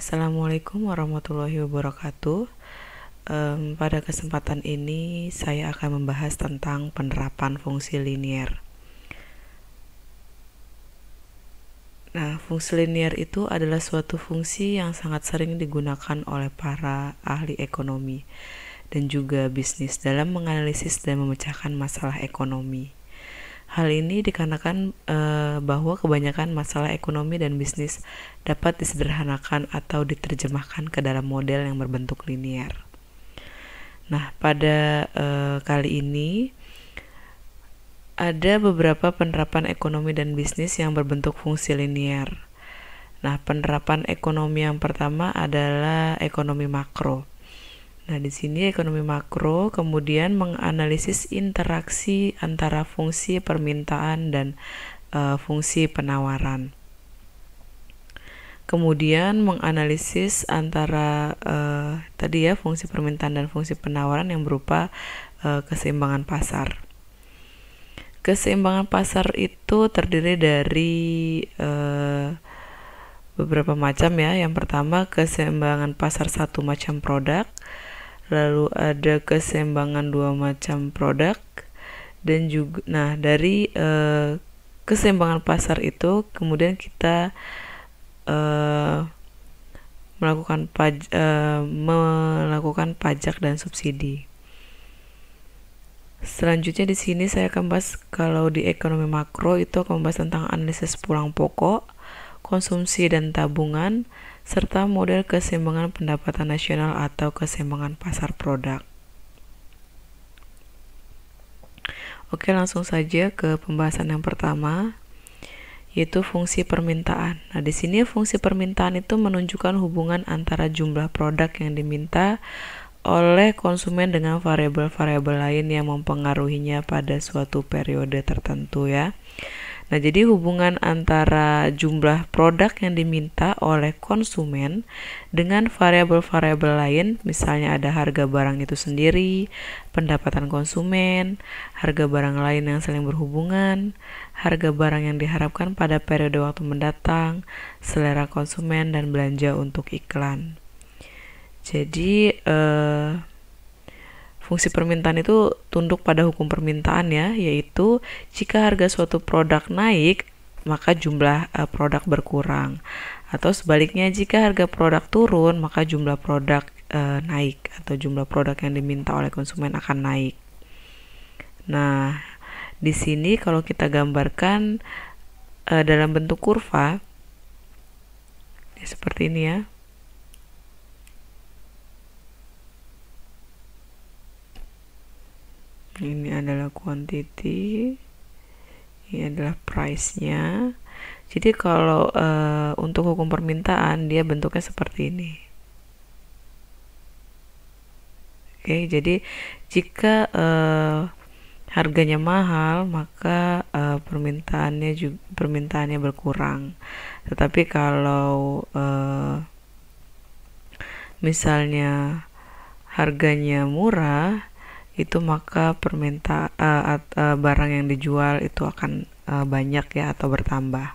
Assalamualaikum warahmatullahi wabarakatuh. Pada kesempatan ini saya akan membahas tentang penerapan fungsi linier. Nah, fungsi linier itu adalah suatu fungsi yang sangat sering digunakan oleh para ahli ekonomi dan juga bisnis dalam menganalisis dan memecahkan masalah ekonomi. Hal ini dikarenakan bahwa kebanyakan masalah ekonomi dan bisnis dapat disederhanakan atau diterjemahkan ke dalam model yang berbentuk linier. Nah, pada kali ini ada beberapa penerapan ekonomi dan bisnis yang berbentuk fungsi linier. Nah, penerapan ekonomi yang pertama adalah ekonomi makro. Nah, di sini ekonomi makro kemudian menganalisis interaksi antara fungsi permintaan dan fungsi penawaran. Kemudian menganalisis antara tadi ya fungsi permintaan dan fungsi penawaran yang berupa keseimbangan pasar. Keseimbangan pasar itu terdiri dari beberapa macam ya. Yang pertama keseimbangan pasar satu macam produk, lalu ada keseimbangan dua macam produk, dan juga dari keseimbangan pasar itu kemudian kita melakukan pajak dan subsidi. Selanjutnya di sini saya akan bahas kalau di ekonomi makro itu akan membahas tentang analisis pulang pokok, konsumsi dan tabungan, serta model keseimbangan pendapatan nasional atau keseimbangan pasar produk. Oke, langsung saja ke pembahasan yang pertama, yaitu fungsi permintaan. Nah, di sini fungsi permintaan itu menunjukkan hubungan antara jumlah produk yang diminta oleh konsumen dengan variabel-variabel lain yang mempengaruhinya pada suatu periode tertentu ya. Nah, jadi hubungan antara jumlah produk yang diminta oleh konsumen dengan variabel-variabel lain, misalnya ada harga barang itu sendiri, pendapatan konsumen, harga barang lain yang saling berhubungan, harga barang yang diharapkan pada periode waktu mendatang, selera konsumen, dan belanja untuk iklan. Jadi, fungsi permintaan itu tunduk pada hukum permintaan ya, yaitu jika harga suatu produk naik, maka jumlah produk berkurang. Atau sebaliknya, jika harga produk turun, maka jumlah produk naik atau jumlah produk yang diminta oleh konsumen akan naik. Nah, di sini kalau kita gambarkan dalam bentuk kurva, ya seperti ini ya. Ini adalah quantity, ini adalah price-nya. Jadi kalau untuk hukum permintaan dia bentuknya seperti ini. Oke, jadi jika harganya mahal maka permintaannya berkurang. Tetapi kalau misalnya harganya murah, itu maka barang yang dijual itu akan banyak ya atau bertambah.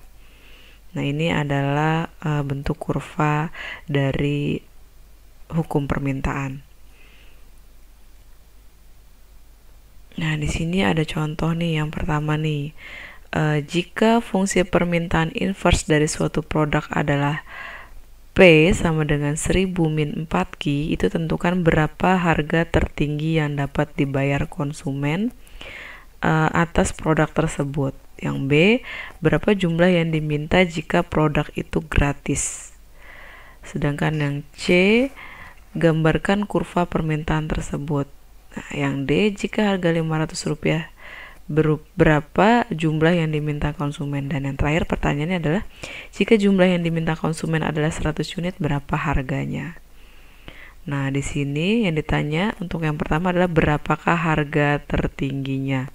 Nah, ini adalah bentuk kurva dari hukum permintaan. Nah, di sini ada contoh nih, yang pertama nih. Jika fungsi permintaan inverse dari suatu produk adalah P sama dengan 1000 min 4Q, itu tentukan berapa harga tertinggi yang dapat dibayar konsumen atas produk tersebut. Yang B, berapa jumlah yang diminta jika produk itu gratis. Sedangkan yang C, gambarkan kurva permintaan tersebut. Nah, yang D, jika harga Rp500 berapa jumlah yang diminta konsumen. Dan yang terakhir pertanyaannya adalah jika jumlah yang diminta konsumen adalah 100 unit, berapa harganya. Nah, di sini yang ditanya untuk yang pertama adalah berapakah harga tertingginya.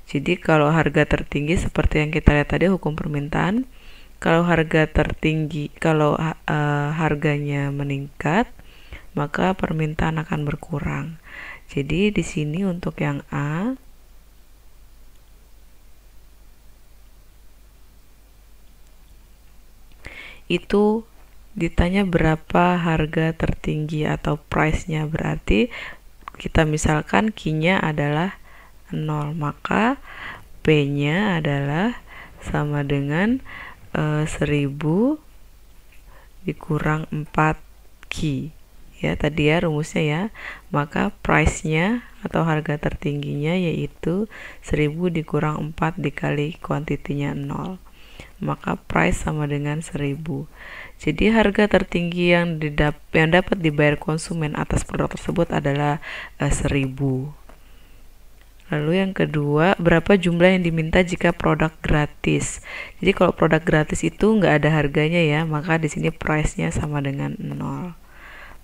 Jadi kalau harga tertinggi seperti yang kita lihat tadi hukum permintaan, kalau harganya meningkat, maka permintaan akan berkurang. Jadi di sini untuk yang A itu ditanya berapa harga tertinggi atau price-nya, berarti kita misalkan Q-nya adalah 0, maka P-nya adalah sama dengan 1000 dikurang 4Q. Ya, tadi ya rumusnya ya. Maka price-nya atau harga tertingginya yaitu 1000 dikurang 4 dikali kuantitinya 0. Maka price sama dengan 1000. Jadi harga tertinggi yang dapat dibayar konsumen atas produk tersebut adalah 1000. Lalu yang kedua, berapa jumlah yang diminta jika produk gratis? Jadi kalau produk gratis itu nggak ada harganya ya, maka di sini price-nya sama dengan 0.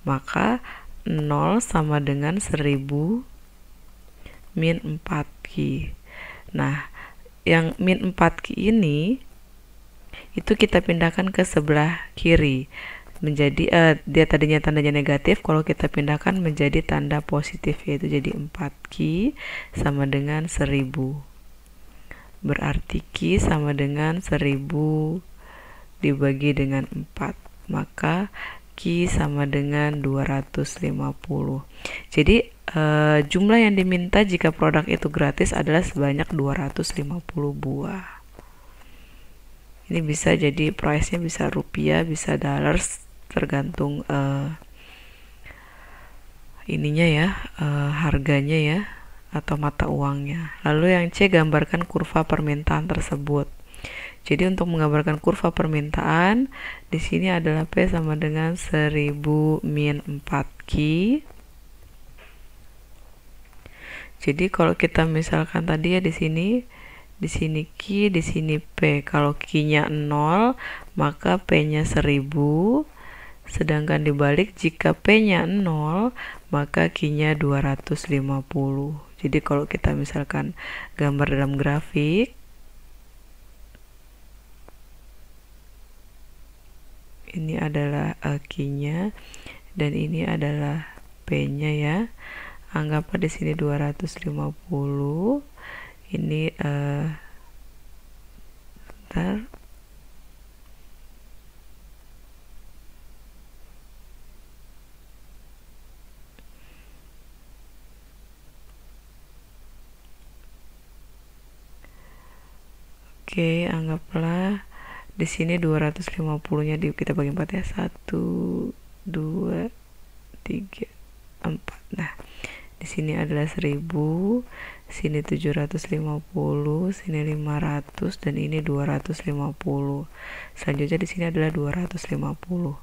Maka 0 sama dengan 1000 min 4Q. Nah, yang min 4Q ini itu kita pindahkan ke sebelah kiri menjadi dia tadinya tandanya negatif, kalau kita pindahkan menjadi tanda positif, yaitu jadi 4Q sama dengan 1000. Berarti Q sama dengan 1000 dibagi dengan 4, maka Q sama dengan 250. Jadi jumlah yang diminta jika produk itu gratis adalah sebanyak 250 buah. Ini bisa jadi price-nya bisa rupiah, bisa dollars, tergantung ininya ya, harganya ya, atau mata uangnya. Lalu yang C, gambarkan kurva permintaan tersebut. Jadi untuk menggambarkan kurva permintaan, di sini adalah P sama dengan 1000 min 4Q. Jadi kalau kita misalkan tadi ya di sini Q, di sini P. Kalau Q-nya 0, maka P-nya 1000. Sedangkan dibalik, jika P-nya 0, maka Q-nya 250. Jadi kalau kita misalkan gambar dalam grafik, ini adalah Q-nya dan ini adalah P-nya ya. Anggaplah di sini 250. Ini bentar. Oke, anggaplah di sini 250-nya kita bagi 4 ya. 1 2 3 4. Nah, di sini adalah 1000, sini 750, sini 500, dan ini 250. Selanjutnya di sini adalah 250.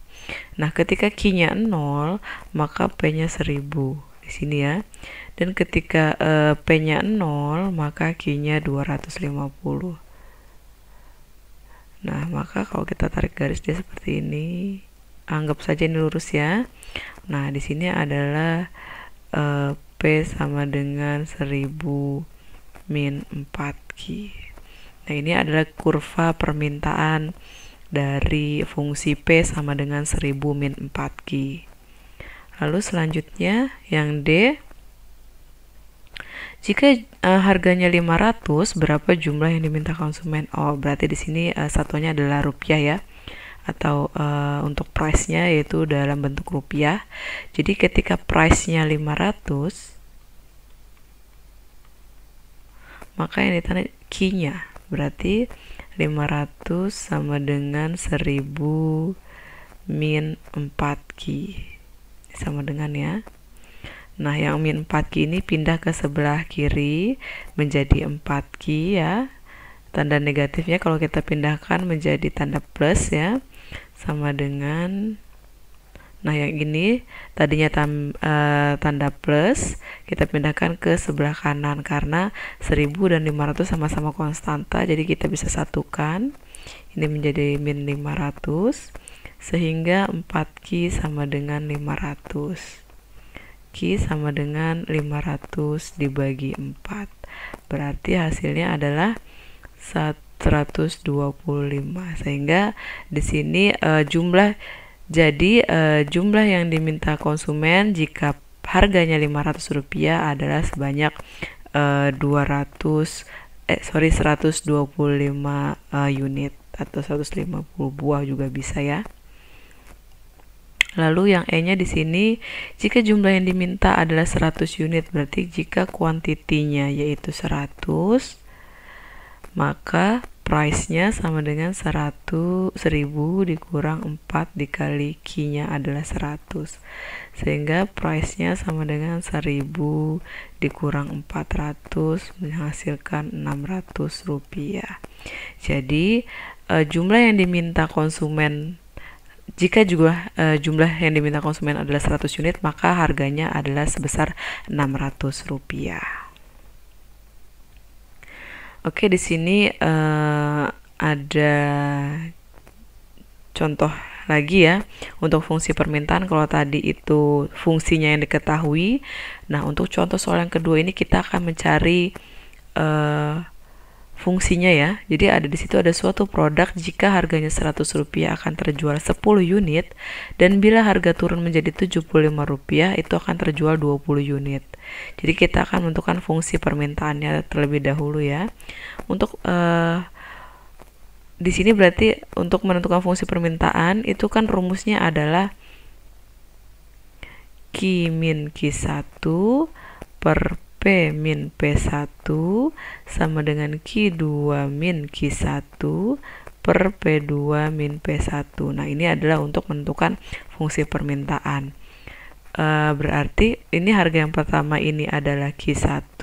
Nah, ketika Q-nya 0, maka P-nya 1000 di sini ya. Dan ketika P-nya 0, maka Q-nya 250. Nah, maka kalau kita tarik garis dia seperti ini. Anggap saja ini lurus ya. Nah, di sini adalah P sama dengan 1000 min 4Q. Nah, ini adalah kurva permintaan dari fungsi P sama dengan 1000 min 4Q. Lalu selanjutnya yang D, jika harganya 500, berapa jumlah yang diminta konsumen? Oh, berarti di sini satunya adalah rupiah ya, atau untuk price-nya yaitu dalam bentuk rupiah. Jadi ketika price-nya 500, maka yang ditanda Q-nya berarti 500 sama dengan 1000 min 4Q. Sama dengan ya. Nah, yang min 4Q ini pindah ke sebelah kiri menjadi 4Q ya. Tanda negatifnya kalau kita pindahkan menjadi tanda plus ya, sama dengan, nah yang ini tadinya tanda plus, kita pindahkan ke sebelah kanan karena 1000 dan 500 sama-sama konstanta, jadi kita bisa satukan ini menjadi min 500, sehingga 4Q sama dengan 500. Q sama dengan 500 dibagi 4, berarti hasilnya adalah 125. Sehingga di sini jumlah yang diminta konsumen jika harganya Rp500 adalah sebanyak 125 unit atau 150 buah juga bisa ya. Lalu yang E-nya di sini, jika jumlah yang diminta adalah 100 unit, berarti jika kuantitinya yaitu 100, maka price-nya sama dengan 1000 dikurang 4 dikali Q-nya adalah 100. Sehingga price-nya sama dengan 1000 dikurang 400 menghasilkan 600 rupiah. Jadi jumlah yang diminta konsumen, jika juga jumlah yang diminta konsumen adalah 100 unit, maka harganya adalah sebesar 600 rupiah. Oke, di sini ada contoh lagi ya untuk fungsi permintaan. Kalau tadi itu fungsinya yang diketahui, nah untuk contoh soal yang kedua ini kita akan mencari fungsinya ya. Jadi ada di situ ada suatu produk jika harganya 100 rupiah akan terjual 10 unit, dan bila harga turun menjadi 75 rupiah itu akan terjual 20 unit. Jadi kita akan menentukan fungsi permintaannya terlebih dahulu ya. Untuk di sini berarti untuk menentukan fungsi permintaan itu kan rumusnya adalah Q min Q1 per P min P1 sama dengan Q2 min Q1 per P2 min P1. Nah, ini adalah untuk menentukan fungsi permintaan. Berarti ini harga yang pertama ini adalah Q1,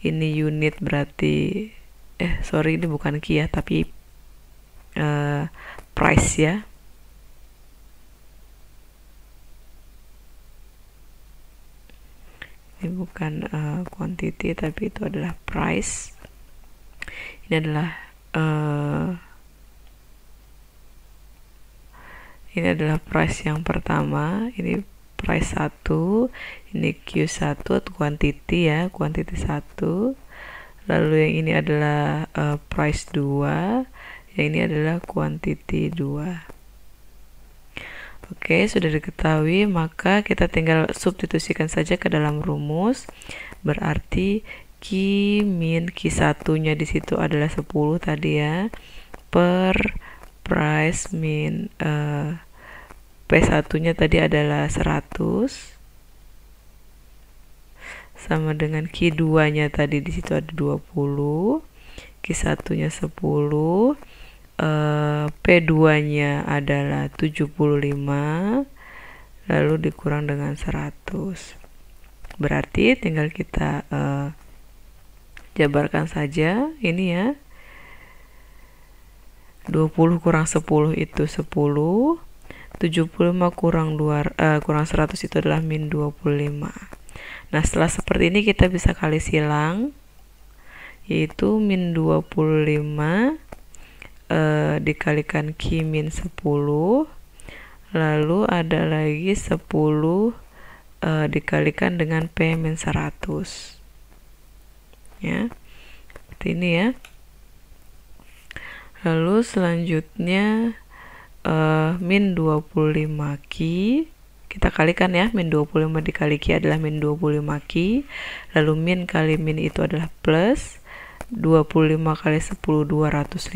ini unit berarti sorry, ini bukan Q ya, tapi price ya. Ini bukan quantity, tapi itu adalah price. Ini adalah price yang pertama. Ini price 1, ini Q1 quantity ya, quantity 1. Lalu yang ini adalah price 2, yang ini adalah quantity 2. Oke, sudah diketahui, maka kita tinggal substitusikan saja ke dalam rumus. Berarti Q min Q1-nya di situ adalah 10 tadi ya, per price min P1-nya tadi adalah 100 sama dengan Q2-nya tadi di situ ada 20, Q1-nya 10, P2-nya adalah 75, lalu dikurang dengan 100. Berarti tinggal kita jabarkan saja ini ya. 20 kurang 10 itu 10, 75 kurang 100 itu adalah min 25. Nah, setelah seperti ini kita bisa kali silang, yaitu min 25 dikalikan Q min 10, lalu ada lagi 10 dikalikan dengan P min 100 ya, seperti ini ya. Lalu selanjutnya min 25 Q kita kalikan ya, min 25 dikali Q adalah min 25 Q, lalu min kali min itu adalah plus 25 kali 10 250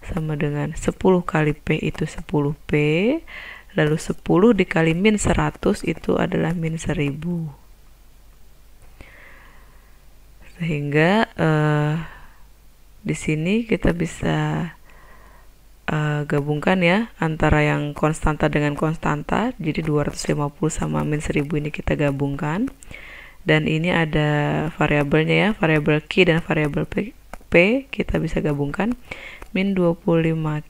sama dengan 10 kali P itu 10 P, lalu 10 dikali min 100 itu adalah min 1000. Sehingga di sini kita bisa gabungkan ya antara yang konstanta dengan konstanta. Jadi 250 sama min 1000 ini kita gabungkan. Dan ini ada variabelnya ya, variabel Q dan variabel P kita bisa gabungkan. Min 25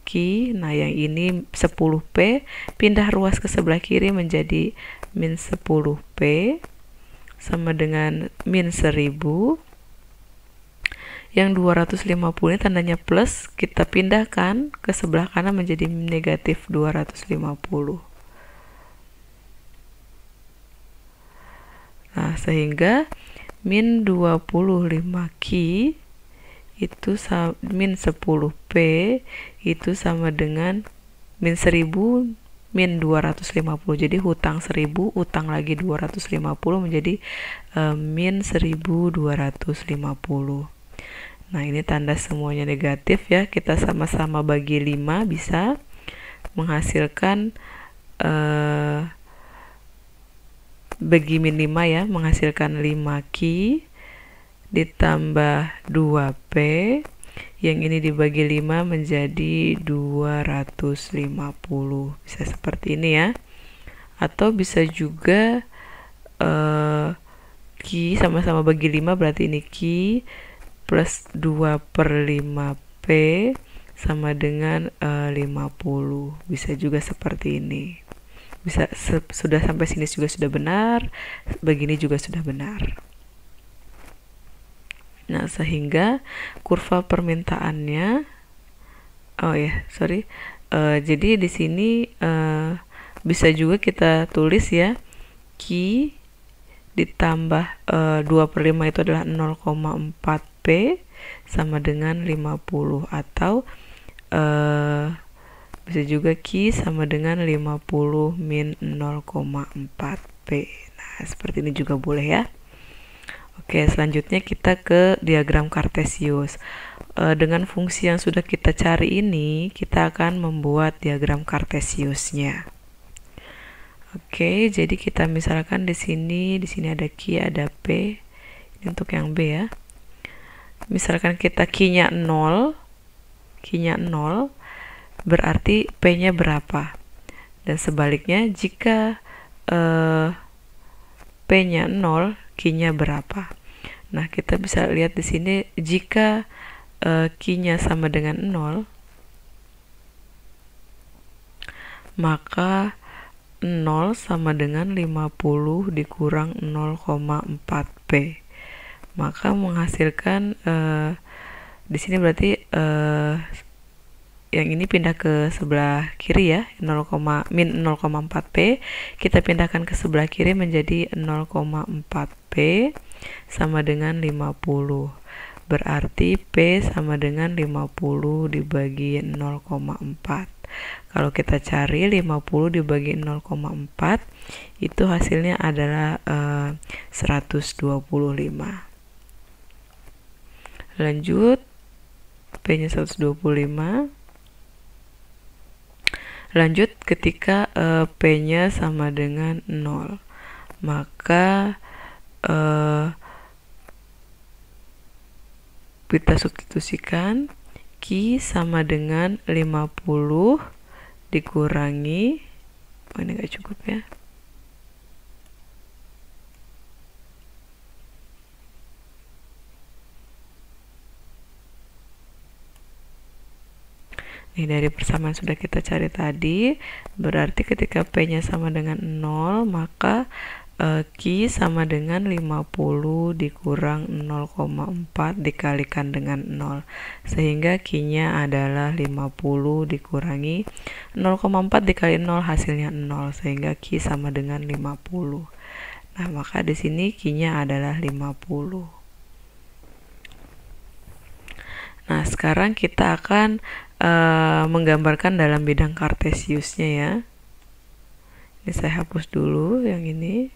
Q, nah yang ini 10 P, pindah ruas ke sebelah kiri menjadi min 10 P sama dengan min 1000. Yang 250 ini tandanya plus, kita pindahkan ke sebelah kanan menjadi negatif 250. Nah, sehingga min 25 Q itu min 10 P itu sama dengan min 1000 min 250. Jadi hutang 1000, utang lagi 250 menjadi min 1250. Nah, ini tanda semuanya negatif ya. Kita sama-sama bagi 5 bisa. menghasilkan bagi min 5 ya, menghasilkan 5 Q ditambah 2P, yang ini dibagi 5 menjadi 250. Bisa seperti ini ya. Atau bisa juga Q sama-sama bagi 5, berarti ini Q plus 2 per 5P sama dengan 50. Bisa juga seperti ini. Bisa sudah sampai sini juga sudah benar, begini juga sudah benar. Nah, sehingga kurva permintaannya, jadi di sini bisa juga kita tulis ya, Q ditambah 2 per 5 itu adalah 0,4P sama dengan 50, atau bisa juga Q sama dengan 50 min 0,4P. Nah, seperti ini juga boleh ya. Oke, selanjutnya kita ke diagram Kartesius. Dengan fungsi yang sudah kita cari ini, kita akan membuat diagram Kartesiusnya. Oke, jadi kita misalkan di sini ada Q, ada P. Ini untuk yang B ya. Misalkan kita Q-nya 0, berarti P-nya berapa? Dan sebaliknya, jika P-nya 0, Q-nya berapa? Nah, kita bisa lihat di sini, jika Q-nya sama dengan 0, maka 0 sama dengan 50 dikurang 0,4P. Maka menghasilkan di sini berarti yang ini pindah ke sebelah kiri ya, min 0,4P, kita pindahkan ke sebelah kiri menjadi 0,4P sama dengan 50. Berarti P sama dengan 50 dibagi 0,4. Kalau kita cari 50 dibagi 0,4, itu hasilnya adalah 125. Lanjut, P-nya 125. Lanjut, ketika P-nya sama dengan 0, maka kita substitusikan Q sama dengan 50 dikurangi, ini nggak cukup ya, ini dari persamaan sudah kita cari tadi, berarti ketika P-nya sama dengan 0, maka Q sama dengan 50 dikurang 0,4 dikalikan dengan 0, sehingga Q-nya adalah 50 dikurangi 0,4 dikali 0, hasilnya 0, sehingga Q sama dengan 50. Nah, maka di sini Q-nya adalah 50. Nah, sekarang kita akan menggambarkan dalam bidang Kartesiusnya ya. Ini saya hapus dulu yang ini.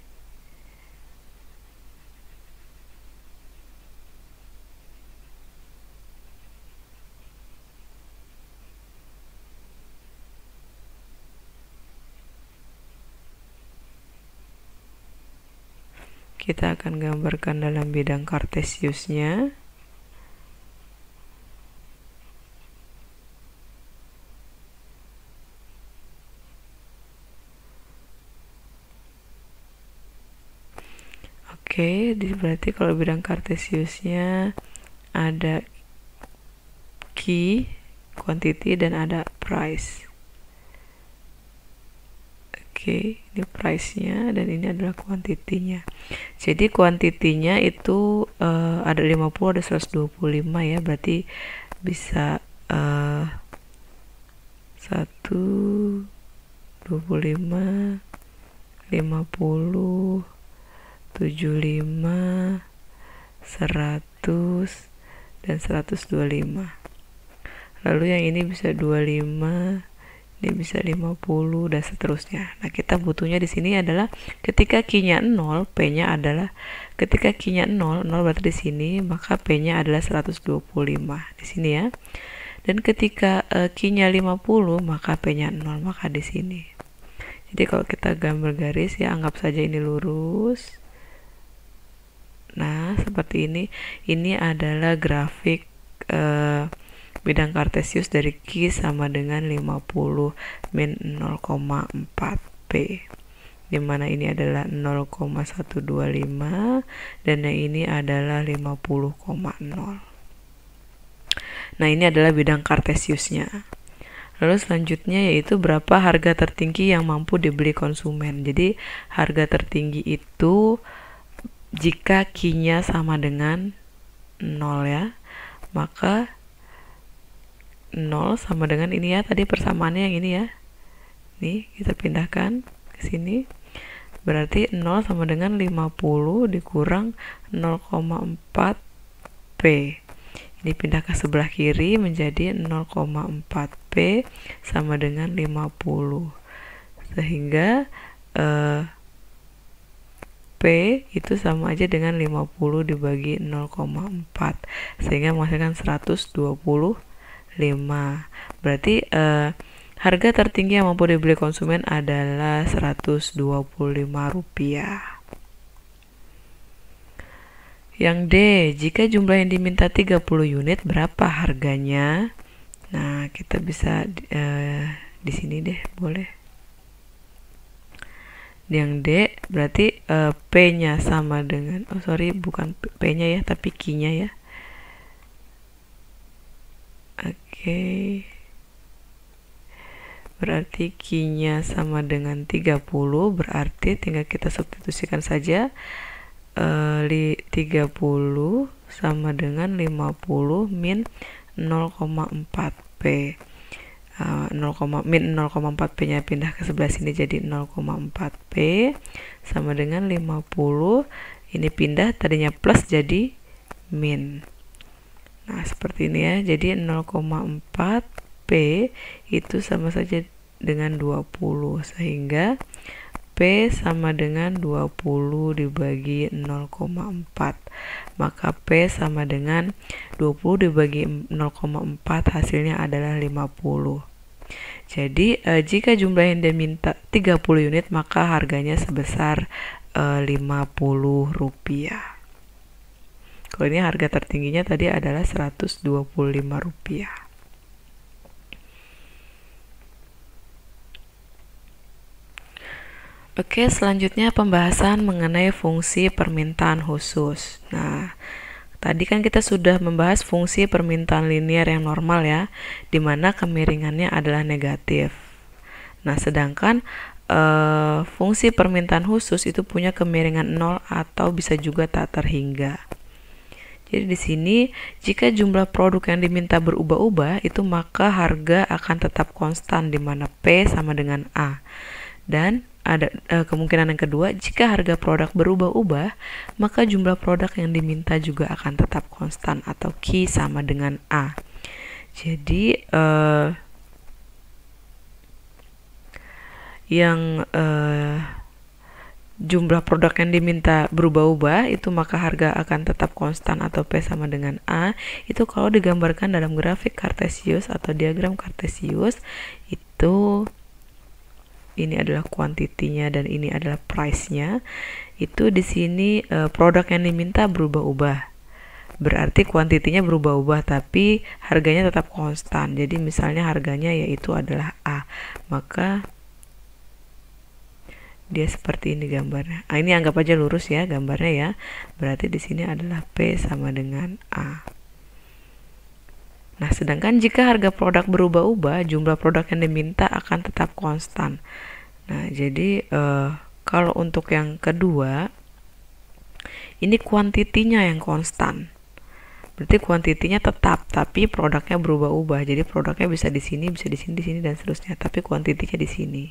Kita akan gambarkan dalam bidang Kartesiusnya. Oke, berarti kalau bidang Kartesiusnya ada Q, quantity, dan ada price. Oke, ini price-nya dan ini adalah kuantitinya. Jadi kuantitinya itu ada 50, ada 125 ya, berarti bisa 1, 25, 50, 75, 100, dan 125. Lalu yang ini bisa 25, ini bisa 50, dan seterusnya. Nah, kita butuhnya di sini adalah ketika Q-nya 0, P-nya adalah, ketika Q-nya 0, 0 berarti di sini, maka P-nya adalah 125 di sini ya. Dan ketika Q-nya 50, maka P-nya 0, maka di sini. Jadi kalau kita gambar garis ya, anggap saja ini lurus. Nah, seperti ini. Ini adalah grafik bidang kartesius dari Q sama dengan 50 min 0,4 P, dimana ini adalah 0,125 dan yang ini adalah 50,0. Nah, ini adalah bidang kartesiusnya. Lalu selanjutnya yaitu berapa harga tertinggi yang mampu dibeli konsumen. Jadi harga tertinggi itu jika Q-nya sama dengan 0 ya, maka 0 sama dengan ini ya, tadi persamaannya yang ini ya. Nih, kita pindahkan ke sini. Berarti 0 sama dengan 50 dikurang 0,4 P. Ini pindah ke sebelah kiri menjadi 0,4 P sama dengan 50. Sehingga P itu sama aja dengan 50 dibagi 0,4. Sehingga menghasilkan 125. Berarti harga tertinggi yang mampu dibeli konsumen adalah Rp125. Yang D, jika jumlah yang diminta 30 unit, berapa harganya? Nah, kita bisa di sini deh, boleh. Yang D berarti P-nya sama dengan, bukan P-nya ya, tapi Q-nya ya. Oke. Berarti Q-nya sama dengan 30, berarti tinggal kita substitusikan saja. 30 sama dengan 50 min 0,4 P. Min 0,4 P nya pindah ke sebelah sini jadi 0,4 P sama dengan 50. Ini pindah, tadinya plus jadi min. Nah, seperti ini ya. Jadi 0,4 P itu sama saja dengan 20, sehingga P sama dengan 20 dibagi 0,4. Maka P sama dengan 20 dibagi 0,4, hasilnya adalah 50. Jadi jika jumlah yang diminta 30 unit, maka harganya sebesar Rp50. Kalau ini harga tertingginya tadi adalah Rp125. Oke, selanjutnya pembahasan mengenai fungsi permintaan khusus. Nah, tadi kan kita sudah membahas fungsi permintaan linear yang normal ya, di mana kemiringannya adalah negatif. Nah, sedangkan fungsi permintaan khusus itu punya kemiringan 0 atau bisa juga tak terhingga. Jadi di sini jika jumlah produk yang diminta berubah-ubah, itu maka harga akan tetap konstan, di mana P sama dengan A. Dan ada kemungkinan yang kedua, jika harga produk berubah-ubah, maka jumlah produk yang diminta juga akan tetap konstan atau Q sama dengan A. Jadi jumlah produk yang diminta berubah-ubah itu maka harga akan tetap konstan atau P sama dengan A. Itu kalau digambarkan dalam grafik kartesius atau diagram kartesius, itu ini adalah kuantitinya dan ini adalah price-nya. Itu di sini produk yang diminta berubah-ubah. Berarti kuantitinya berubah-ubah tapi harganya tetap konstan. Jadi misalnya harganya yaitu adalah A. Maka dia seperti ini gambarnya. Ini anggap aja lurus ya gambarnya ya. Berarti di sini adalah P sama dengan A. Nah, sedangkan jika harga produk berubah-ubah, jumlah produk yang diminta akan tetap konstan. Nah, jadi kalau untuk yang kedua, ini kuantitinya yang konstan. Berarti kuantitinya tetap, tapi produknya berubah-ubah. Jadi produknya bisa di sini, bisa di sini, di sini dan seterusnya. Tapi kuantitinya di sini.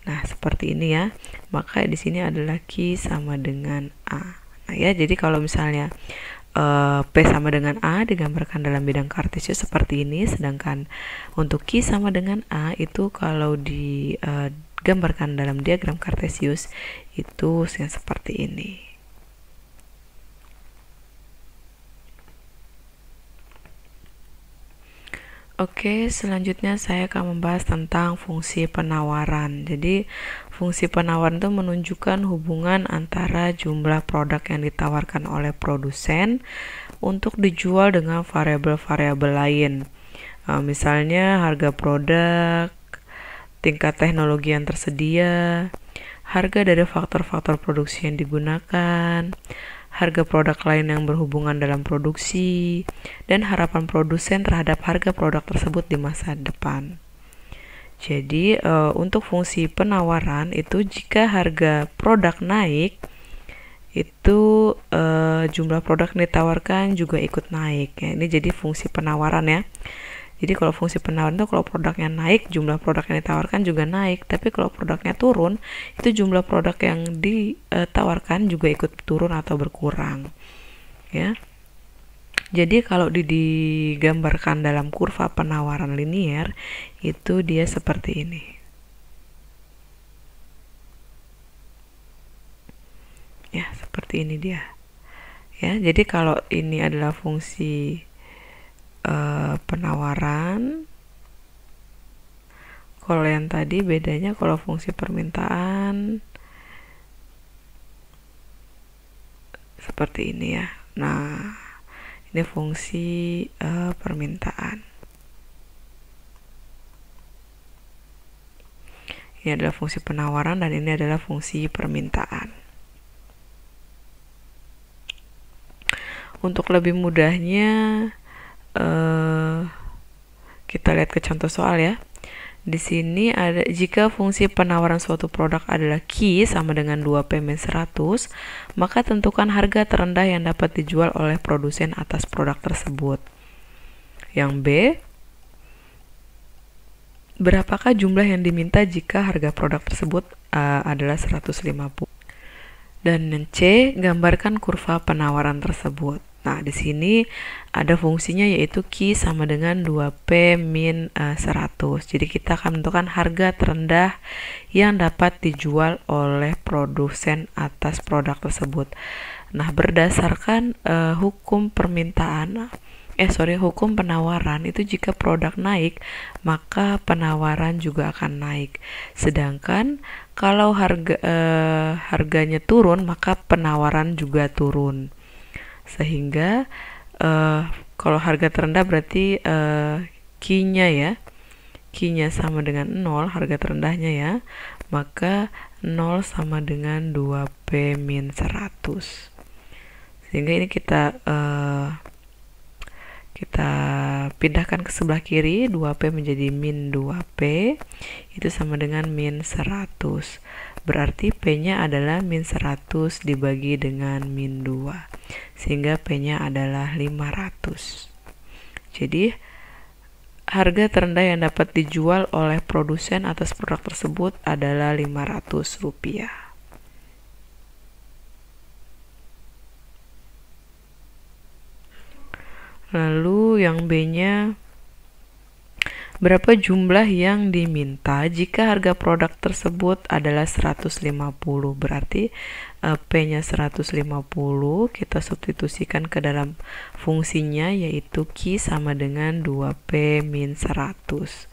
Nah, seperti ini ya. Maka di sini adalah Q sama dengan A. Nah, ya, jadi kalau misalnya P sama dengan A digambarkan dalam bidang kartesius seperti ini, sedangkan untuk Q sama dengan A itu kalau digambarkan dalam diagram kartesius itu yang seperti ini. Oke, selanjutnya saya akan membahas tentang fungsi penawaran. Jadi, fungsi penawaran itu menunjukkan hubungan antara jumlah produk yang ditawarkan oleh produsen untuk dijual dengan variabel-variabel lain. Misalnya harga produk, tingkat teknologi yang tersedia, harga dari faktor-faktor produksi yang digunakan, harga produk lain yang berhubungan dalam produksi, dan harapan produsen terhadap harga produk tersebut di masa depan. Jadi, untuk fungsi penawaran itu jika harga produk naik, itu jumlah produk yang ditawarkan juga ikut naik. Ya, ini jadi fungsi penawaran ya. Jadi kalau fungsi penawaran itu kalau produknya naik, jumlah produk yang ditawarkan juga naik. Tapi kalau produknya turun, itu jumlah produk yang ditawarkan juga ikut turun atau berkurang. Ya. Jadi kalau digambarkan dalam kurva penawaran linier, itu dia seperti ini. Ya, seperti ini dia. Ya, jadi kalau ini adalah fungsi penawaran, kalau yang tadi bedanya kalau fungsi permintaan seperti ini ya. Nah, ini fungsi permintaan. Ini adalah fungsi penawaran dan ini adalah fungsi permintaan. Untuk lebih mudahnya kita lihat ke contoh soal ya. Di sini ada jika fungsi penawaran suatu produk adalah Q sama dengan 2P-100, maka tentukan harga terendah yang dapat dijual oleh produsen atas produk tersebut. Yang B, berapakah jumlah yang diminta jika harga produk tersebut adalah 150? Dan yang C, gambarkan kurva penawaran tersebut. Nah, di sini ada fungsinya yaitu Q sama dengan 2P min 100. Jadi kita akan menentukan harga terendah yang dapat dijual oleh produsen atas produk tersebut. Nah, berdasarkan hukum penawaran itu jika produk naik, maka penawaran juga akan naik. Sedangkan kalau harganya turun, maka penawaran juga turun. Sehingga kalau harga terendah berarti Q-nya ya. Q-nya sama dengan 0, harga terendahnya ya. Maka 0 sama dengan 2P min 100. Sehingga ini kita pindahkan ke sebelah kiri, 2P menjadi min 2P, itu sama dengan min 100. Berarti P-nya adalah min 100 dibagi dengan min 2. Sehingga P-nya adalah 500. Jadi, harga terendah yang dapat dijual oleh produsen atas produk tersebut adalah Rp500. Lalu yang B-nya, berapa jumlah yang diminta jika harga produk tersebut adalah 150? Berarti P-nya 150, kita substitusikan ke dalam fungsinya yaitu Q sama dengan 2P min 100.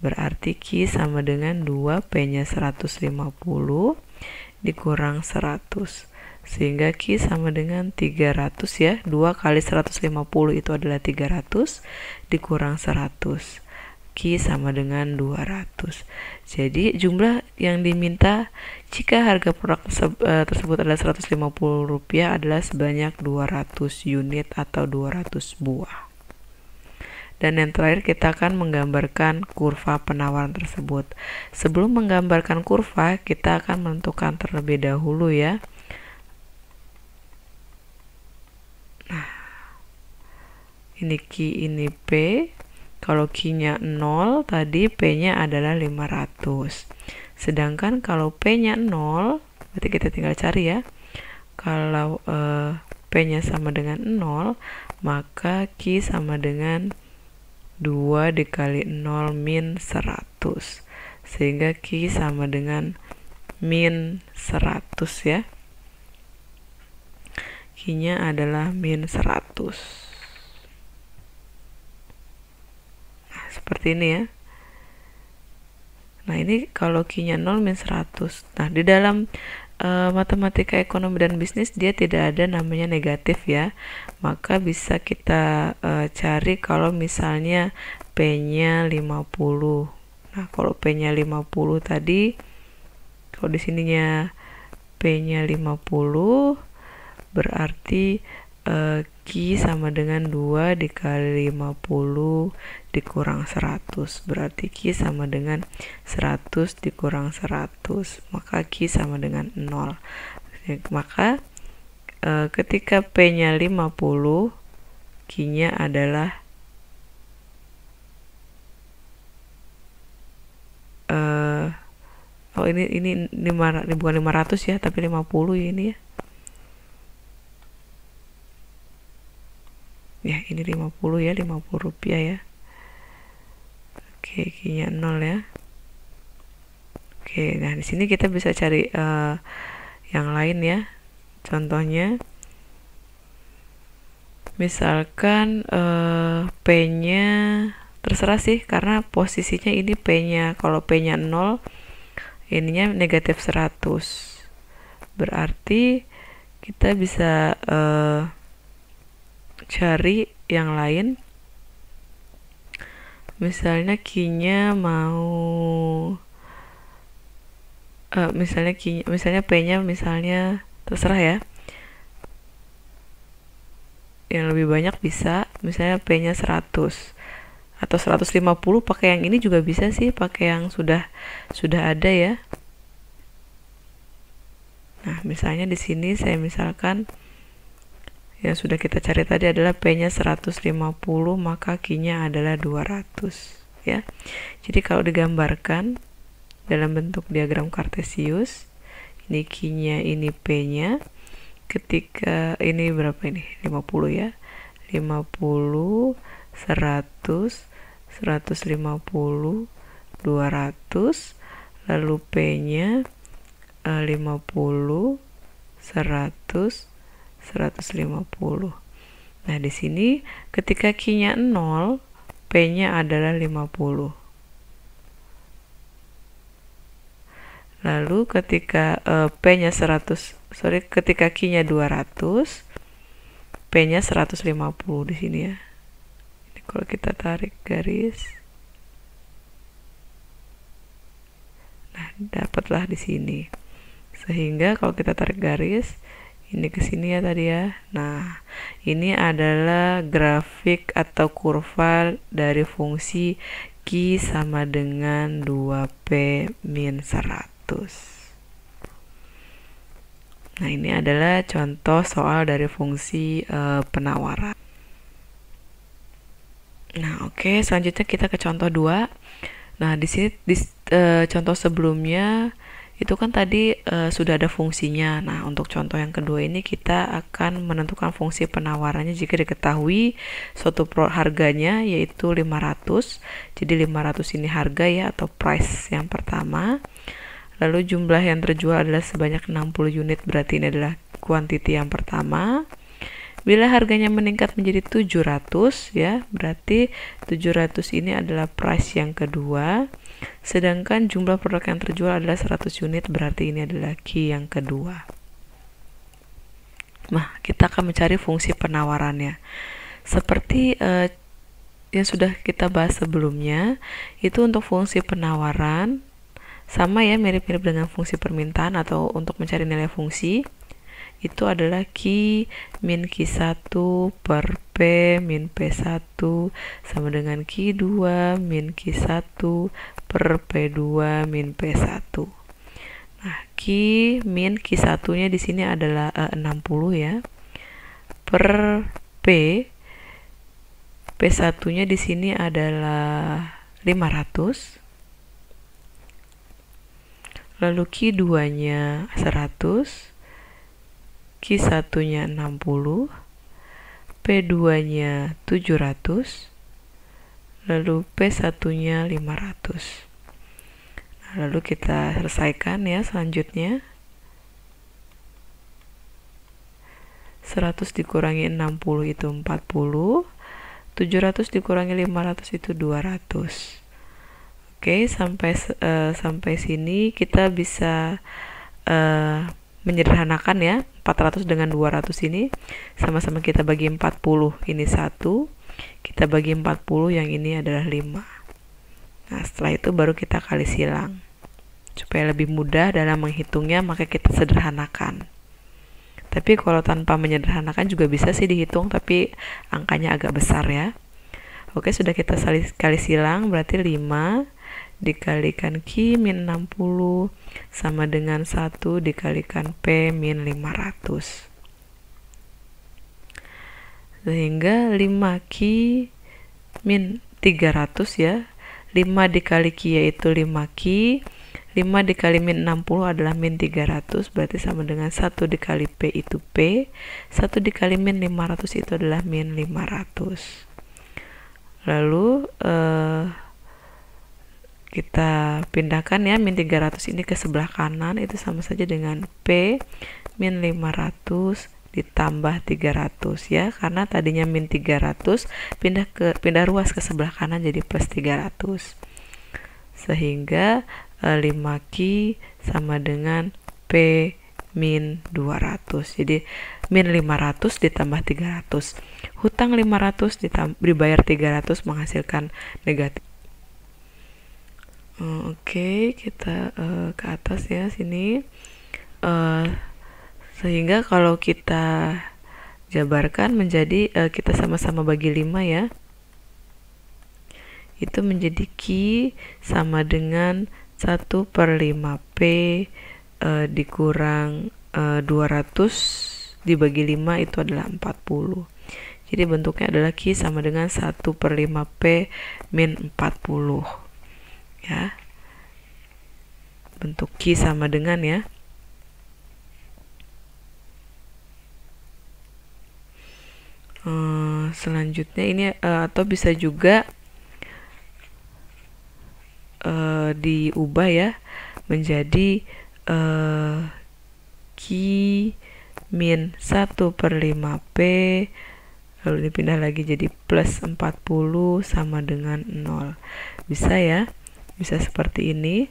Berarti Q sama dengan 2, P-nya 150 dikurang 100. Sehingga Q sama dengan 300 ya. 2 kali 150 itu adalah 300 dikurang 100. Q sama dengan 200. Jadi jumlah yang diminta jika harga produk tersebut adalah Rp150 adalah sebanyak 200 unit atau 200 buah. Dan yang terakhir kita akan menggambarkan kurva penawaran tersebut. Sebelum menggambarkan kurva, kita akan menentukan terlebih dahulu ya. Nah, ini Q, ini P. Kalau Q-nya 0, tadi P-nya adalah 500. Sedangkan kalau P-nya 0, berarti kita tinggal cari ya. Kalau P-nya sama dengan 0, maka Q sama dengan 2 dikali 0 min 100. Sehingga Q sama dengan min 100 ya. Q-nya adalah min 100. seperti ini ya. Nah ini kalau Q-nya 0 min 100. Nah di dalam matematika ekonomi dan bisnis dia tidak ada namanya negatif ya. Maka bisa kita cari kalau misalnya P-nya 50. Nah kalau P-nya 50 tadi, kalau di sininya P-nya 50, berarti Q sama dengan 2 dikali 50 dikurang 100, berarti Q sama dengan 100 dikurang 100, maka Q sama dengan 0. Maka ketika P nya 50, Q nya adalah oh ini bukan 500 ya, tapi 50 ya ini ya. Ya ini 50 ya, 50 rupiah ya. Oke, Q-nya 0 ya. Oke, nah di sini kita bisa cari yang lain ya. Contohnya misalkan P-nya terserah sih, karena posisinya ini P-nya, kalau P-nya 0 ininya negatif 100, berarti kita bisa cari yang lain. Misalnya Q-nya mau misalnya P-nya misalnya terserah ya, yang lebih banyak bisa, misalnya P-nya 100 atau 150, pakai yang ini juga bisa sih, pakai yang sudah ada ya. Nah misalnya di sini saya misalkan yang sudah kita cari tadi adalah P-nya 150, maka Q-nya adalah 200 ya. Jadi kalau digambarkan dalam bentuk diagram kartesius, ini Q-nya, ini P-nya, ketika ini berapa ini? 50 ya. 50, 100, 150, 200, lalu P-nya 50, 100, 150. Nah, di sini ketika Q-nya 0, P-nya adalah 50. Lalu ketika P-nya ketika Q-nya 200, P-nya 150 di sini ya. Ini kalau kita tarik garis, nah dapatlah di sini. Sehingga kalau kita tarik garis ini ke sini ya tadi ya. Nah, ini adalah grafik atau kurva dari fungsi Q sama dengan 2P min 100. Nah, ini adalah contoh soal dari fungsi penawaran. Nah, oke, selanjutnya kita ke contoh 2. Nah, di sini contoh sebelumnya itu kan tadi sudah ada fungsinya. Nah, untuk contoh yang kedua ini kita akan menentukan fungsi penawarannya jika diketahui suatu harganya yaitu 500. Jadi 500 ini harga ya, atau price yang pertama. Lalu jumlah yang terjual adalah sebanyak 60 unit, berarti ini adalah quantity yang pertama. Bila harganya meningkat menjadi 700 ya, berarti 700 ini adalah price yang kedua. Sedangkan jumlah produk yang terjual adalah 100 unit, berarti ini adalah Q yang kedua. Nah, kita akan mencari fungsi penawarannya. Seperti yang sudah kita bahas sebelumnya, itu untuk fungsi penawaran sama ya, mirip-mirip dengan fungsi permintaan atau untuk mencari nilai fungsi. Itu adalah Q min Q1 per P min P1 sama dengan Q2 min Q1 per P2 min P1. Nah, Q min Q1 nya di sini adalah 60 ya, per P P1 nya di sini adalah 500, lalu Q2 nya 100, Q1 nya 60, P2 nya 700, lalu P1 nya 500. Nah, lalu kita selesaikan ya. Selanjutnya 100 dikurangi 60 itu 40, 700 dikurangi 500 itu 200. Oke, sampai sini kita bisa menyederhanakan ya. 400 dengan 200 ini sama-sama kita bagi 40, ini 1, kita bagi 40, yang ini adalah 5. Nah, setelah itu baru kita kali silang. Supaya lebih mudah dalam menghitungnya, maka kita sederhanakan. Tapi kalau tanpa menyederhanakan juga bisa sih dihitung, tapi angkanya agak besar ya. Oke, sudah kita kali silang, berarti 5 dikalikan Q min 60 sama dengan 1 dikalikan P min 500. Sehingga 5Q min 300 ya. 5 dikali Q yaitu 5Q. 5 dikali min 60 adalah min 300, berarti sama dengan 1 dikali P itu P, 1 dikali min 500 itu adalah min 500. Lalu kita pindahkan ya min 300 ini ke sebelah kanan, itu sama saja dengan P min 500 ditambah 300 ya, karena tadinya min 300 pindah ruas ke sebelah kanan jadi plus 300. Sehingga 5Q sama dengan P min 200. Jadi min 500 ditambah 300. Hutang 500 dibayar 300 menghasilkan negatif. Oke, kita ke atas ya sini. Sehingga kalau kita jabarkan menjadi kita sama-sama bagi 5 ya. Itu menjadi Q sama dengan 1/5 P dikurang 200 dibagi 5 itu adalah 40. Jadi bentuknya adalah Q sama dengan 1/5 P min 40 ya. Bentuk Q sama dengan ya. Selanjutnya ini atau bisa juga diubah ya menjadi Q min 1/5 P, lalu dipindah lagi jadi plus 40 sama dengan 0. Bisa ya, bisa seperti ini.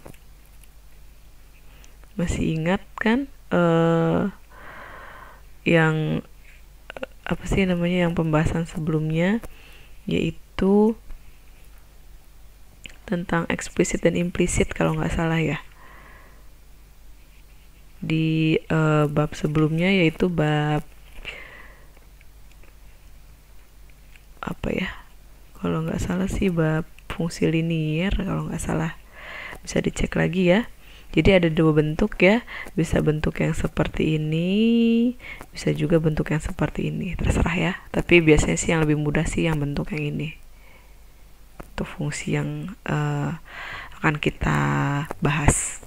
Masih ingat kan yang apa sih namanya, yang pembahasan sebelumnya, yaitu tentang eksplisit dan implisit kalau nggak salah ya, di bab sebelumnya, yaitu bab apa ya, kalau nggak salah sih bab fungsi linier kalau nggak salah, bisa dicek lagi ya. Jadi ada dua bentuk ya, bisa bentuk yang seperti ini, bisa juga bentuk yang seperti ini, terserah ya. Tapi biasanya sih yang lebih mudah sih yang bentuk yang ini. Itu fungsi yang akan kita bahas.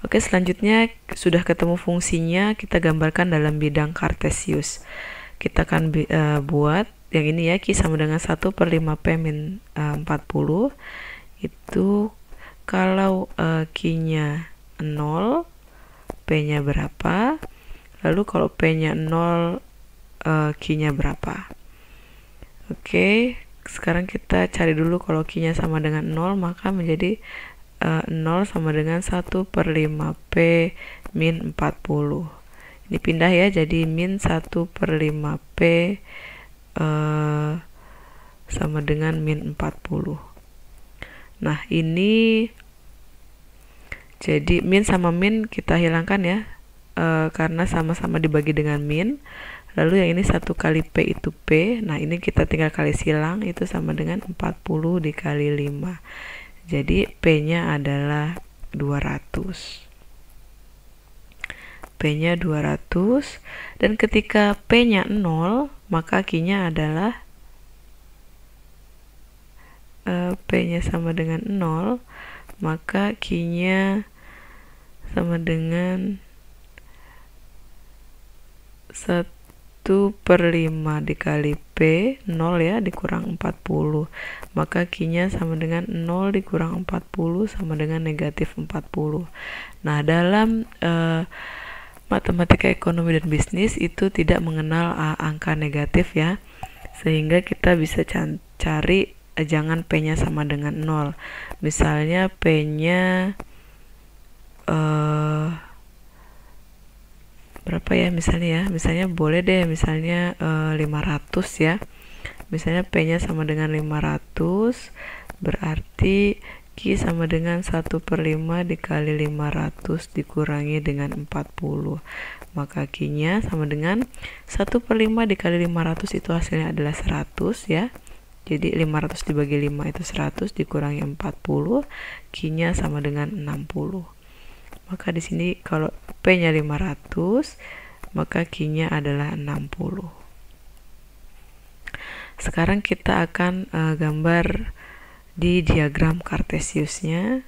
Oke, selanjutnya sudah ketemu fungsinya, kita gambarkan dalam bidang Cartesius. Kita akan buat yang ini ya, Q sama dengan 1/5 P min 40. Itu kalau Q-nya 0, P-nya berapa? Lalu kalau P-nya 0, Q-nya berapa? Oke, sekarang kita cari dulu kalau Q-nya sama dengan 0, maka menjadi 0 sama dengan 1/5 P min 40. Ini pindah ya, jadi min 1/5 P sama dengan min 40. Nah, ini jadi min sama min kita hilangkan ya, karena sama-sama dibagi dengan min. Lalu yang ini 1 kali P itu P. Nah, ini kita tinggal kali silang, itu sama dengan 40 dikali 5. Jadi P-nya adalah 200. P-nya 200. Dan ketika P-nya 0, maka Q-nya adalah P-nya sama dengan 0, maka Q-nya sama dengan 1/5 dikali P, 0 ya, dikurang 40. Maka Q-nya sama dengan 0 dikurang 40 sama dengan negatif 40. Nah, dalam matematika ekonomi dan bisnis itu tidak mengenal angka negatif ya. sehingga kita bisa cari jangan P-nya sama dengan 0. Misalnya P-nya berapa ya misalnya boleh deh misalnya 500 ya. Misalnya P-nya sama dengan 500, berarti Q sama dengan 1/5 dikali 500 dikurangi dengan 40. Maka Q-nya sama dengan 1/5 dikali 500, itu hasilnya adalah 100 ya. Jadi 500 dibagi 5 itu 100 dikurangi 40, Q-nya sama dengan 60. Maka di sini kalau P-nya 500, maka Q-nya adalah 60. Sekarang kita akan gambar di diagram Cartesiusnya.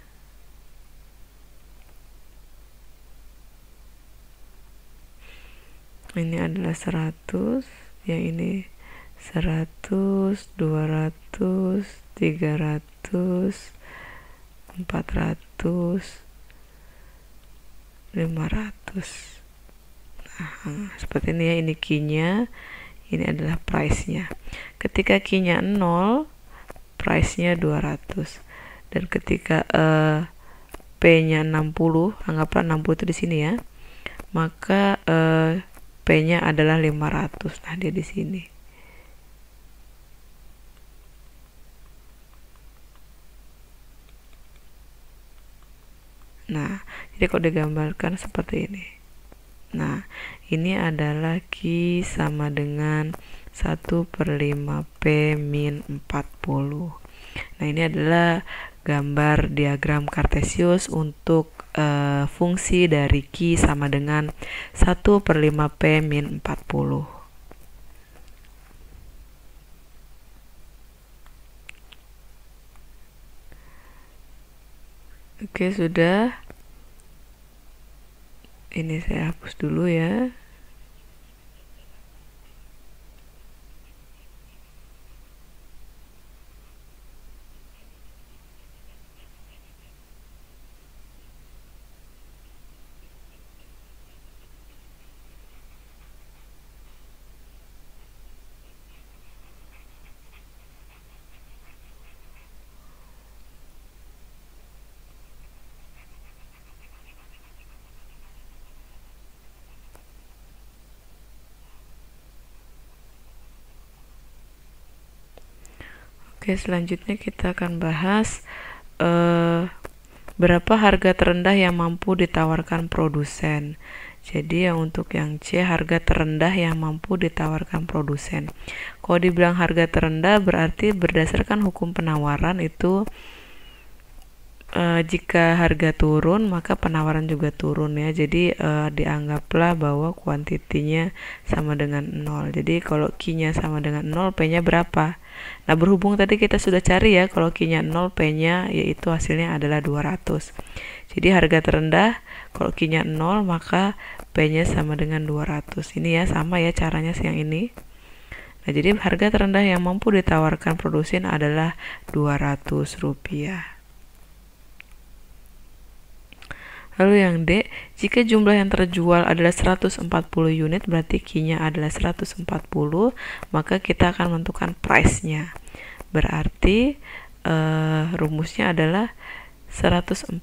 Ini adalah 100, yang ini 100, 200, 300, 400, 500. Nah, seperti ini ya, ini Q-nya, ini adalah price-nya. Ketika Q-nya 0, price-nya 200. Dan ketika P-nya 60, anggaplah 60 itu di sini ya, maka P-nya adalah 500. Nah, dia di sini. Nah, jadi kalau digambarkan seperti ini. Nah, ini adalah Q sama dengan 1/5 P min 40. Nah, ini adalah gambar diagram Cartesius untuk fungsi dari Q sama dengan 1/5 P min 40. Oke, sudah. Ini saya hapus dulu ya. Oke, selanjutnya kita akan bahas berapa harga terendah yang mampu ditawarkan produsen. Jadi yang untuk yang C, harga terendah yang mampu ditawarkan produsen. Kalau dibilang harga terendah berarti berdasarkan hukum penawaran itu jika harga turun maka penawaran juga turun ya. Jadi dianggaplah bahwa kuantitinya sama dengan 0. Jadi kalau Q-nya sama dengan 0, P-nya berapa? Nah, berhubung tadi kita sudah cari ya, kalau Q-nya 0, P-nya yaitu hasilnya adalah 200. Jadi harga terendah kalau Q-nya 0 maka P-nya sama dengan 200. Ini ya sama ya caranya yang ini. Nah, jadi harga terendah yang mampu ditawarkan produsen adalah Rp200. Lalu yang D, jika jumlah yang terjual adalah 140 unit, berarti Q-nya adalah 140, maka kita akan menentukan price-nya. Berarti rumusnya adalah 140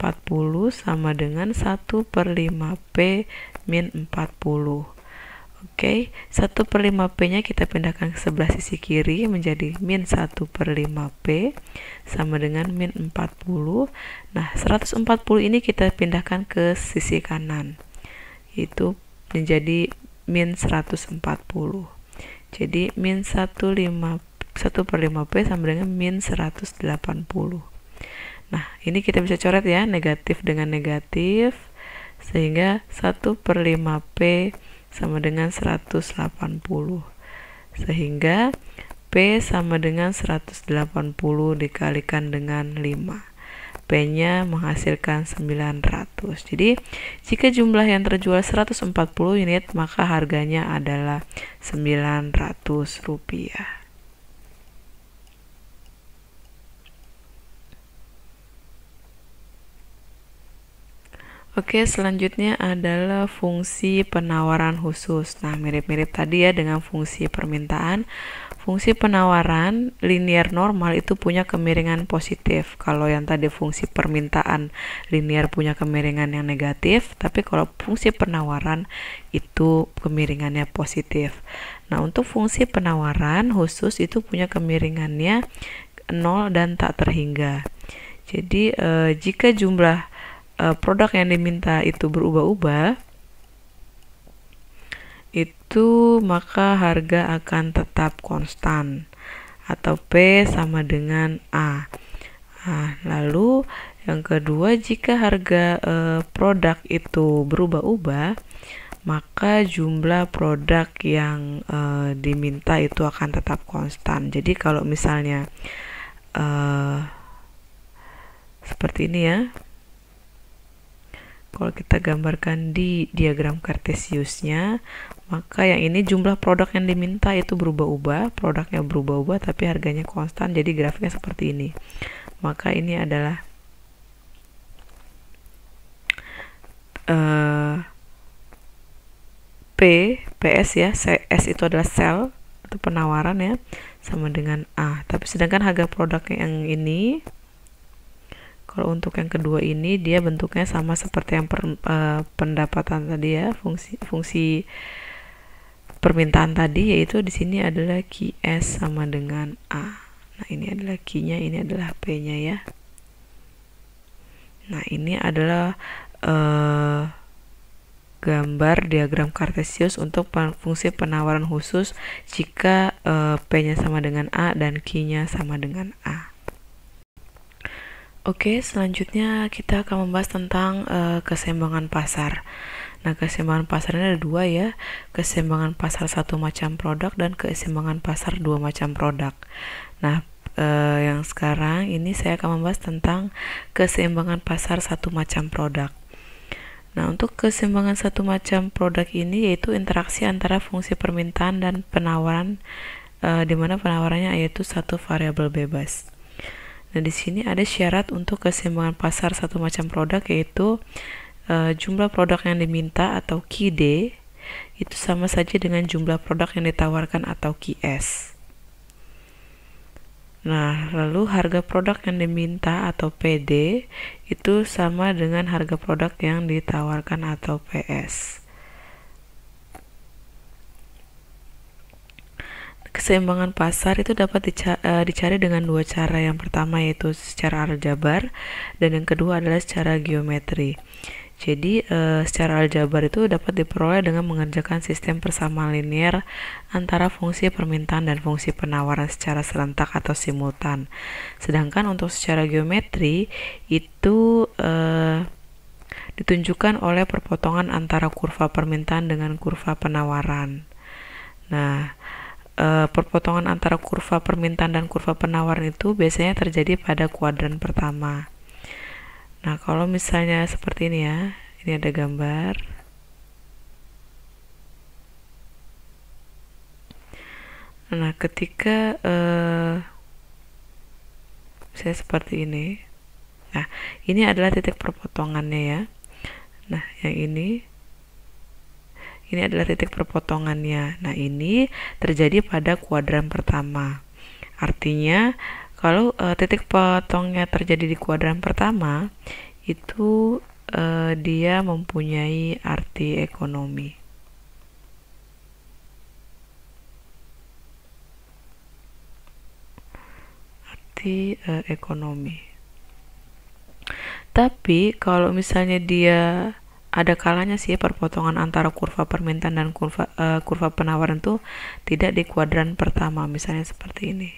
sama dengan 1/5 P min 40. Oke, 1/5 P-nya kita pindahkan ke sebelah sisi kiri menjadi min 1/5 P sama dengan min 40. Nah, 140 ini kita pindahkan ke sisi kanan, itu menjadi min 140. Jadi min 1/5 P sama dengan min 180. Nah, ini kita bisa coret ya, negatif dengan negatif, sehingga 1/5 P sama dengan 180. Sehingga P sama dengan 180 dikalikan dengan 5. P-nya menghasilkan 900. Jadi, jika jumlah yang terjual 140 unit, maka harganya adalah Rp900. Oke, selanjutnya adalah fungsi penawaran khusus. Nah, mirip-mirip tadi ya dengan fungsi permintaan. Fungsi penawaran linear normal itu punya kemiringan positif. Kalau yang tadi fungsi permintaan linear punya kemiringan yang negatif, tapi kalau fungsi penawaran itu kemiringannya positif. Nah, untuk fungsi penawaran khusus itu punya kemiringannya 0 dan tak terhingga. Jadi, jika jumlah produk yang diminta itu berubah-ubah, itu maka harga akan tetap konstan atau P sama dengan A. Nah, lalu yang kedua, jika harga produk itu berubah-ubah, maka jumlah produk yang diminta itu akan tetap konstan. Jadi kalau misalnya seperti ini ya, kalau kita gambarkan di diagram kartesiusnya, maka yang ini jumlah produk yang diminta itu berubah-ubah, produknya berubah-ubah tapi harganya konstan, jadi grafiknya seperti ini. Maka ini adalah PS ya, S itu adalah sell atau penawaran ya, sama dengan A. Tapi sedangkan harga produk yang ini, kalau untuk yang kedua ini dia bentuknya sama seperti yang pendapatan tadi ya, fungsi permintaan tadi, yaitu di sini adalah QS sama dengan A. Nah, ini adalah Q-nya, ini adalah P-nya ya. Nah, ini adalah gambar diagram kartesius untuk fungsi penawaran khusus jika P-nya sama dengan A dan Q-nya sama dengan A. Oke, selanjutnya kita akan membahas tentang keseimbangan pasar. Nah, keseimbangan pasar ini ada dua ya, keseimbangan pasar satu macam produk dan keseimbangan pasar dua macam produk. Nah, yang sekarang ini saya akan membahas tentang keseimbangan pasar satu macam produk. Nah, untuk keseimbangan satu macam produk ini yaitu interaksi antara fungsi permintaan dan penawaran, di mana penawarannya yaitu satu variabel bebas. Nah, di sini ada syarat untuk keseimbangan pasar satu macam produk, yaitu jumlah produk yang diminta atau QD itu sama saja dengan jumlah produk yang ditawarkan atau QS. Nah, lalu harga produk yang diminta atau PD itu sama dengan harga produk yang ditawarkan atau PS. Keseimbangan pasar itu dapat dicari dengan dua cara. Yang pertama yaitu secara aljabar dan yang kedua adalah secara geometri. Jadi secara aljabar itu dapat diperoleh dengan mengerjakan sistem persamaan linear antara fungsi permintaan dan fungsi penawaran secara serentak atau simultan. Sedangkan untuk secara geometri itu ditunjukkan oleh perpotongan antara kurva permintaan dengan kurva penawaran. Nah, perpotongan antara kurva permintaan dan kurva penawaran itu biasanya terjadi pada kuadran pertama. Nah, kalau misalnya seperti ini ya, ini ada gambar. Nah, ketika saya seperti ini, nah ini adalah titik perpotongannya ya. Nah, yang ini adalah titik perpotongannya. Nah, ini terjadi pada kuadran pertama. Artinya, kalau titik potongnya terjadi di kuadran pertama, itu dia mempunyai arti ekonomi. Arti ekonomi. Tapi, kalau misalnya dia ada kalanya sih perpotongan antara kurva permintaan dan kurva penawaran itu tidak di kuadran pertama, misalnya seperti ini.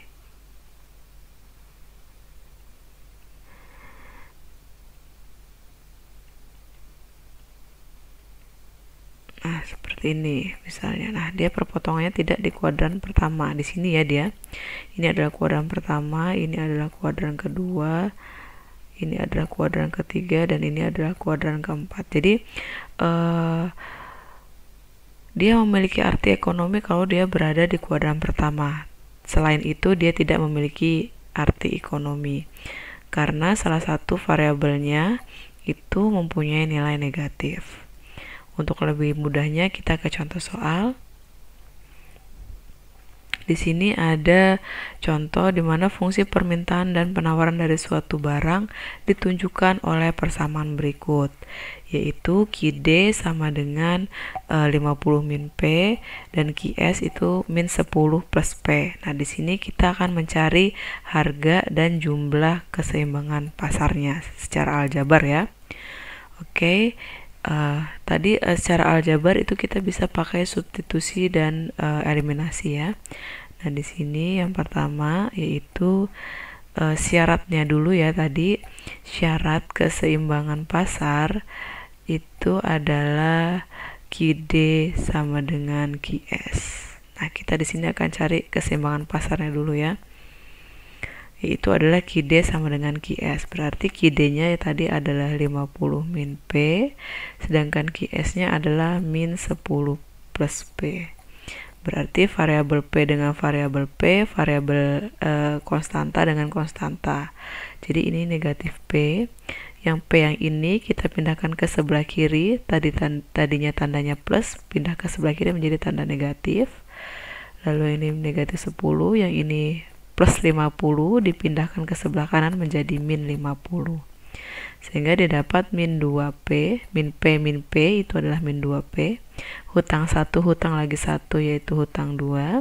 Nah, seperti ini misalnya. Nah, dia perpotongannya tidak di kuadran pertama. Di sini ya dia. Ini adalah kuadran pertama, ini adalah kuadran kedua, ini adalah kuadran ketiga, dan ini adalah kuadran keempat. Jadi dia memiliki arti ekonomi kalau dia berada di kuadran pertama. Selain itu dia tidak memiliki arti ekonomi karena salah satu variabelnya itu mempunyai nilai negatif. Untuk lebih mudahnya kita ke contoh soal. Di sini ada contoh di mana fungsi permintaan dan penawaran dari suatu barang ditunjukkan oleh persamaan berikut, yaitu QD sama dengan 50 min P dan QS itu min 10 plus P. Nah, di sini kita akan mencari harga dan jumlah keseimbangan pasarnya secara aljabar ya. Oke. Tadi secara aljabar itu kita bisa pakai substitusi dan eliminasi ya. Nah, di sini yang pertama yaitu syaratnya dulu ya. Tadi syarat keseimbangan pasar itu adalah QD sama dengan QS. Nah, kita di sini akan cari keseimbangan pasarnya dulu ya. Itu adalah QD sama dengan QS. Berarti QD-nya tadi adalah 50 min P, sedangkan QS-nya adalah min 10 plus P. Berarti variabel P dengan variabel P, variabel konstanta dengan konstanta. Jadi ini negatif P. Yang P yang ini kita pindahkan ke sebelah kiri. Tadinya tandanya plus, pindah ke sebelah kiri menjadi tanda negatif. Lalu ini negatif 10, yang ini plus 50 dipindahkan ke sebelah kanan menjadi min 50. Sehingga didapat min 2P, min P itu adalah min 2P. Hutang 1, hutang lagi 1 yaitu hutang 2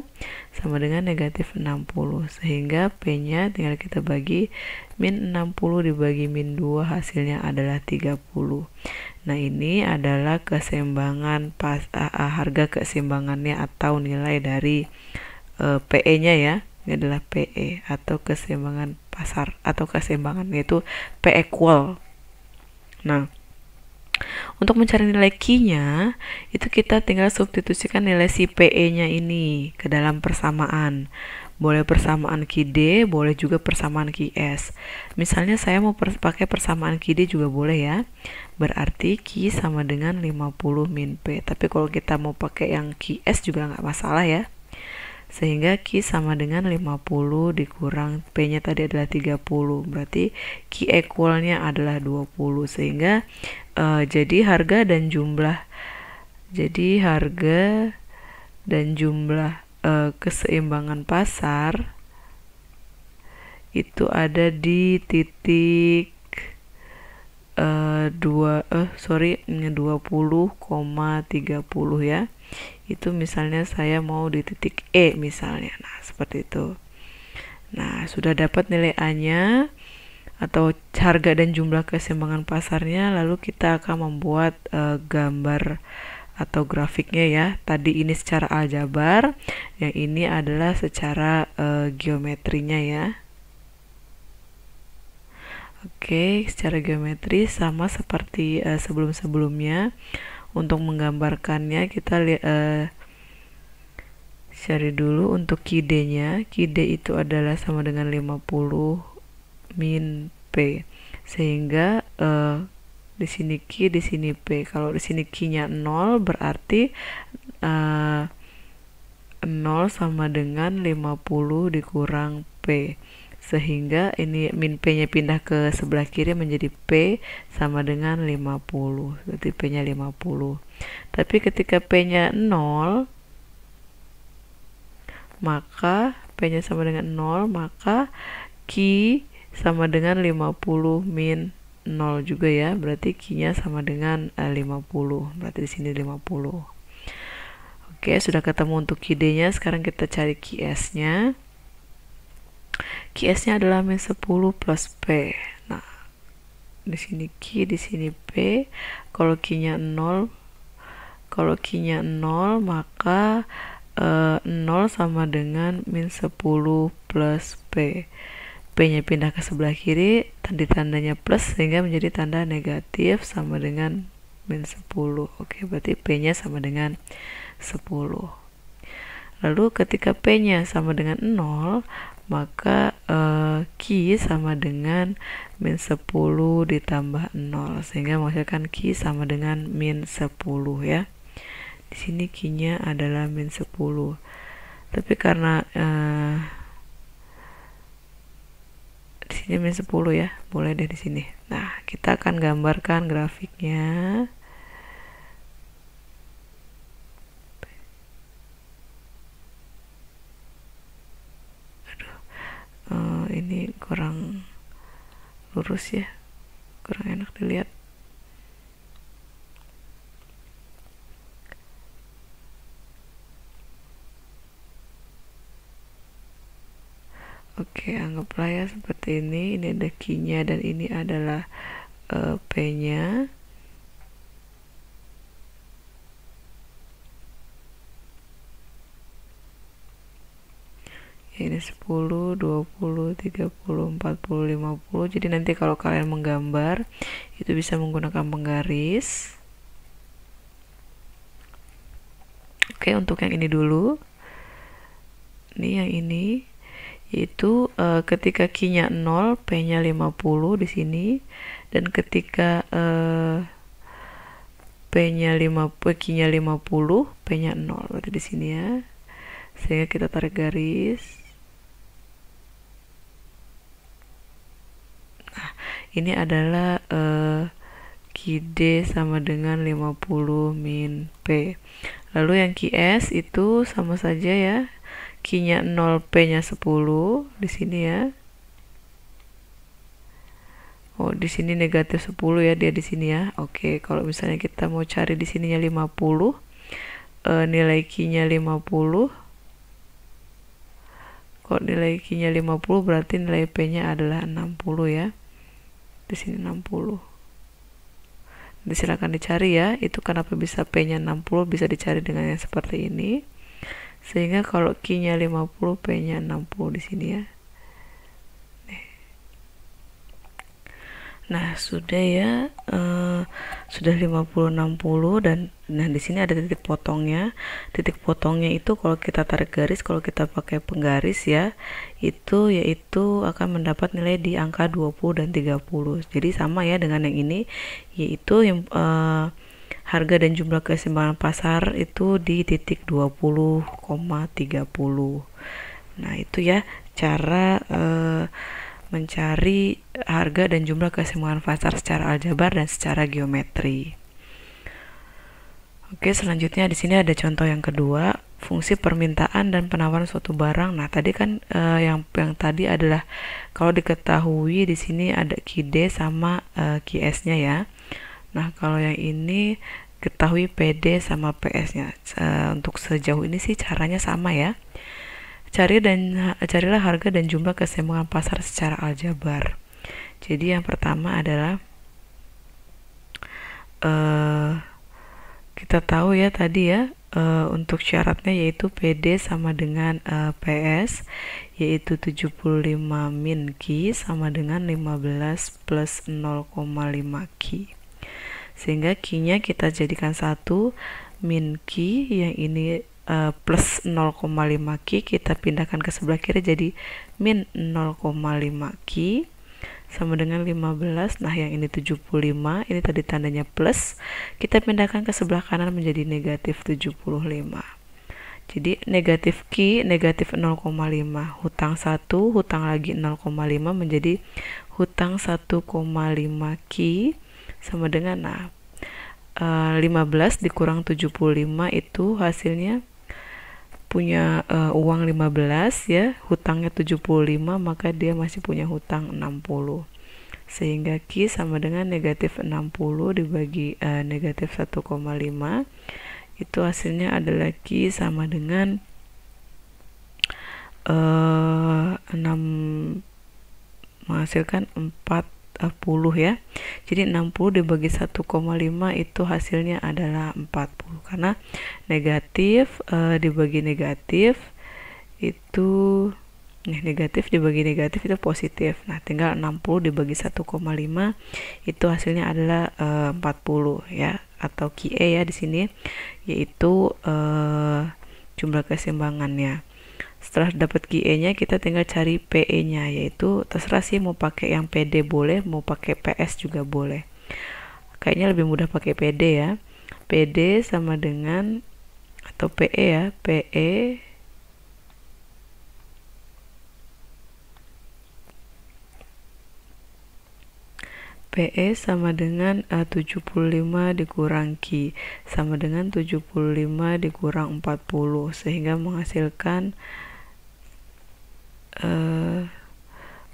sama dengan negatif 60. Sehingga P-nya tinggal kita bagi min 60 dibagi min 2 hasilnya adalah 30. Nah, ini adalah keseimbangan harga keseimbangannya atau nilai dari PE-nya ya. Ini adalah PE atau keseimbangan pasar atau keseimbangan, yaitu P equal. Nah, untuk mencari nilai Q-nya itu kita tinggal substitusikan nilai si PE-nya ini ke dalam persamaan. Boleh persamaan QD, boleh juga persamaan QS. Misalnya saya mau pakai persamaan QD juga boleh ya. Berarti Q sama dengan 50 min P. Tapi kalau kita mau pakai yang QS juga nggak masalah ya. Sehingga Q sama dengan 50 dikurang P-nya tadi adalah 30. Berarti Q equalnya adalah 20. Sehingga jadi harga dan jumlah keseimbangan pasar itu ada di titik 20,30 ya. Itu misalnya saya mau di titik E misalnya. Nah, seperti itu. Nah, sudah dapat nilai A-nya atau harga dan jumlah keseimbangan pasarnya, lalu kita akan membuat gambar atau grafiknya ya. Tadi ini secara aljabar, yang ini adalah secara geometrinya ya. Oke, secara geometri sama seperti sebelum-sebelumnya. Untuk menggambarkannya kita cari dulu untuk QD-nya. QD itu adalah sama dengan 50 min P. Sehingga di sini Q, di sini P. Kalau di sini Q-nya 0 berarti 0 sama dengan 50 dikurang P. Sehingga ini min P-nya pindah ke sebelah kiri menjadi P sama dengan 50. Berarti P-nya 50. Tapi ketika P-nya 0, maka P-nya sama dengan 0, maka Q sama dengan 50 min 0 juga ya. Berarti Q-nya sama dengan 50. Berarti di sini 50. Oke, sudah ketemu untuk QD-nya. Sekarang kita cari QS-nya. QS-nya adalah min 10 plus P. Nah, di sini Q, di sini P. Kalau Q-nya 0, maka 0 sama dengan min 10 plus P. P-nya pindah ke sebelah kiri, tandanya plus sehingga menjadi tanda negatif sama dengan min 10. Oke, berarti P-nya sama dengan 10. Lalu ketika P-nya sama dengan 0, maka Q sama dengan min 10 ditambah 0 sehingga menghasilkan Q sama dengan min 10 ya. Di sini Q-nya adalah min 10. Tapi karena di sini min 10 ya, boleh deh di sini. Nah, kita akan gambarkan grafiknya. Ini kurang lurus ya, kurang enak dilihat. Oke, anggaplah ya seperti ini. Ini ada key-nya dan ini adalah P-nya. Ini 10, 20, 30, 40, 50. Jadi nanti kalau kalian menggambar itu bisa menggunakan penggaris. Oke, untuk yang ini dulu. Ini yang ini yaitu ketika key-nya 0, P-nya 50 di sini, dan ketika P-nya 50, key-nya 50, P-nya 0 berarti di sini ya. Sehingga kita tarik garis. Nah, ini adalah key D sama dengan 50 min P. Lalu yang key S itu sama saja ya. Key-nya 0, P-nya 10 di sini ya. Oh, di sini negatif 10 ya, dia di sini ya. Oke, kalau misalnya kita mau cari di sininya 50, nilai key-nya 50. Kalau nilai key-nya 50 berarti nilai P-nya adalah 60 ya. Di sini 60. Nanti silakan dicari ya, itu kenapa bisa P-nya 60, bisa dicari dengan yang seperti ini. Sehingga kalau key-nya 50, P-nya 60 di sini ya. Nah, sudah ya, sudah 50 60 dan nah di sini ada titik potongnya. Titik potongnya itu kalau kita tarik garis, kalau kita pakai penggaris ya, itu yaitu akan mendapat nilai di angka 20 dan 30. Jadi sama ya dengan yang ini, yaitu yang harga dan jumlah keseimbangan pasar itu di titik 20,30. Nah, itu ya cara mencari harga dan jumlah keseimbangan pasar secara aljabar dan secara geometri. Oke, selanjutnya di sini ada contoh yang kedua, fungsi permintaan dan penawaran suatu barang. Nah, tadi kan yang tadi adalah kalau diketahui di sini ada key D sama key S-nya ya. Nah, kalau yang ini ketahui PD sama PS-nya. Untuk sejauh ini sih caranya sama ya. Carilah harga dan jumlah keseimbangan pasar secara aljabar. Jadi yang pertama adalah kita tahu ya tadi ya, untuk syaratnya yaitu PD sama dengan PS, yaitu 75 min Q sama dengan 15 plus 0,5 Q. Sehingga Q-nya kita jadikan 1, min Q yang ini plus 0,5 Q kita pindahkan ke sebelah kiri jadi min 0,5 Q sama dengan 15. Nah, yang ini 75, ini tadi tandanya plus, kita pindahkan ke sebelah kanan menjadi negatif 75. Jadi negatif Q negatif 0,5, hutang 1, hutang lagi 0,5 menjadi hutang 1,5 Q sama dengan 15 dikurang 75 itu hasilnya punya uang 15 ya, hutangnya 75, maka dia masih punya hutang 60. Sehingga Q sama dengan negatif 60 dibagi negatif 1,5, itu hasilnya adalah Q sama dengan 6, menghasilkan 40 ya. Jadi 60 dibagi 1,5 itu hasilnya adalah 40. Karena negatif dibagi negatif itu negatif dibagi negatif itu positif. Nah, tinggal 60 dibagi 1,5 itu hasilnya adalah 40 ya, atau QE ya di sini, yaitu jumlah keseimbangannya. Setelah dapat QE-nya, kita tinggal cari PE-nya, yaitu terserah sih mau pakai yang PD boleh, mau pakai PS juga boleh. Kayaknya lebih mudah pakai PD ya. PD sama dengan, atau PE ya, PE PE sama dengan 75 dikurang Q sama dengan 75 dikurang 40, sehingga menghasilkan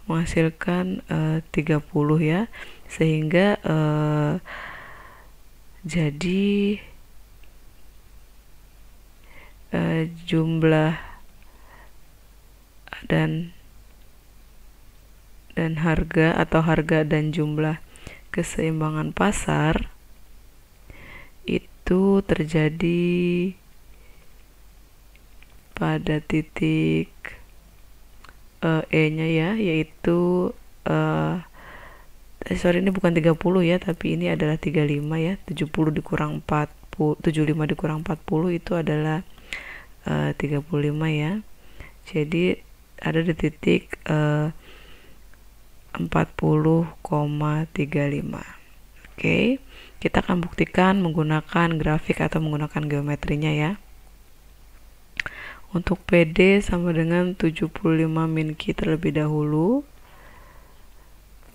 30 ya. Sehingga jadi jumlah dan harga atau harga dan jumlah keseimbangan pasar itu terjadi pada titik E-nya ya, yaitu ini bukan 30 ya, tapi ini adalah 35 ya. 70 dikurang 40, 75 dikurang 40 itu adalah 35 ya. Jadi ada di titik 40,35. Oke, kita akan buktikan menggunakan grafik atau menggunakan geometrinya ya. Untuk PD sama dengan 75 min Q terlebih dahulu.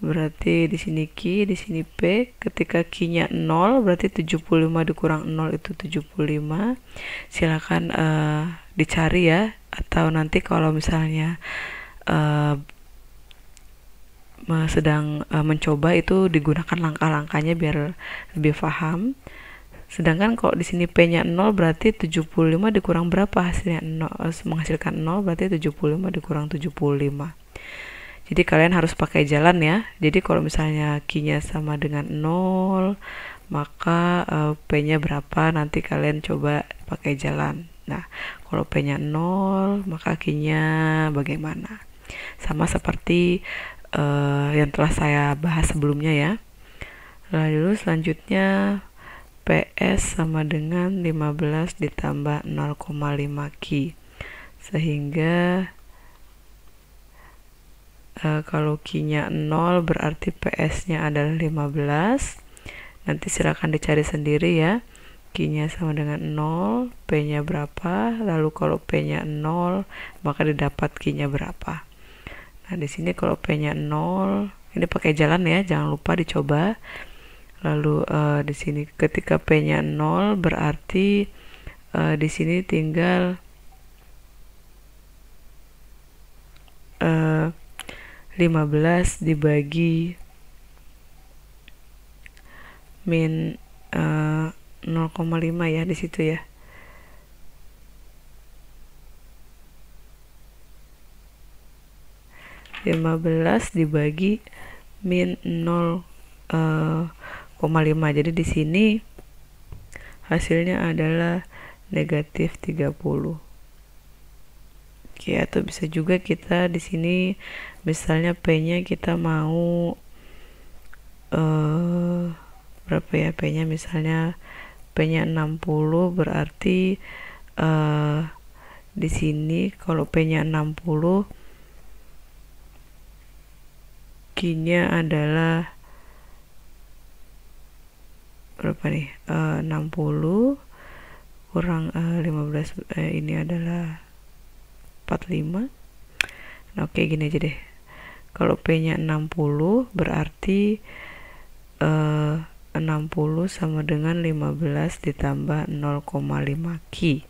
Berarti di sini Q, di sini P. Ketika Q-nya 0, berarti 75 dikurang 0 itu 75. Silakan dicari ya, atau nanti kalau misalnya sedang mencoba itu digunakan langkah-langkahnya biar lebih paham. Sedangkan kalau di sini P-nya 0 berarti 75 dikurang berapa hasilnya? 0, menghasilkan 0 berarti 75 dikurang 75. Jadi kalian harus pakai jalan ya. Jadi kalau misalnya Q-nya sama dengan 0, maka P-nya berapa? Nanti kalian coba pakai jalan. Nah, kalau P-nya 0, maka Q-nya bagaimana? Sama seperti yang telah saya bahas sebelumnya ya. Lalu selanjutnya PS sama dengan 15 ditambah 0,5 Q, sehingga kalau Q-nya 0 berarti PS-nya adalah 15. Nanti silakan dicari sendiri ya. Q-nya sama dengan 0, P-nya berapa, lalu kalau P-nya 0 maka didapat Q-nya berapa. Nah, di sini kalau P-nya 0, ini pakai jalan ya, jangan lupa dicoba. Lalu di sini ketika P-nya 0 berarti di sini tinggal 15 dibagi min 0,5 ya di situ ya. dibagi min 0,5. Jadi di sini hasilnya adalah negatif 30. Oke, atau bisa juga kita di sini misalnya P-nya kita mau berapa ya P-nya, misalnya P-nya 60 berarti di sini kalau P-nya 60, Q-nya adalah berapa nih? 60 kurang 15, ini adalah 45. Nah, oke, gini aja deh. Kalau P-nya 60 berarti 60 sama dengan 15 ditambah 0,5 Q.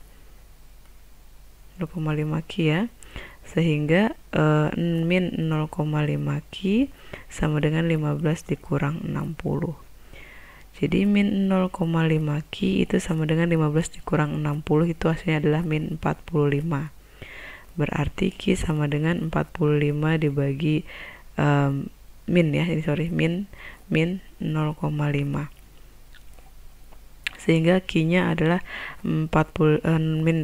0,5 Q ya. Sehingga min 0,5 Q sama dengan 15 dikurang 60. Jadi min 0,5 Q itu sama dengan 15 dikurang 60, itu hasilnya adalah min 45. Berarti Q sama dengan 45 dibagi min ya, ini sorry, min 0,5. Sehingga Q-nya adalah min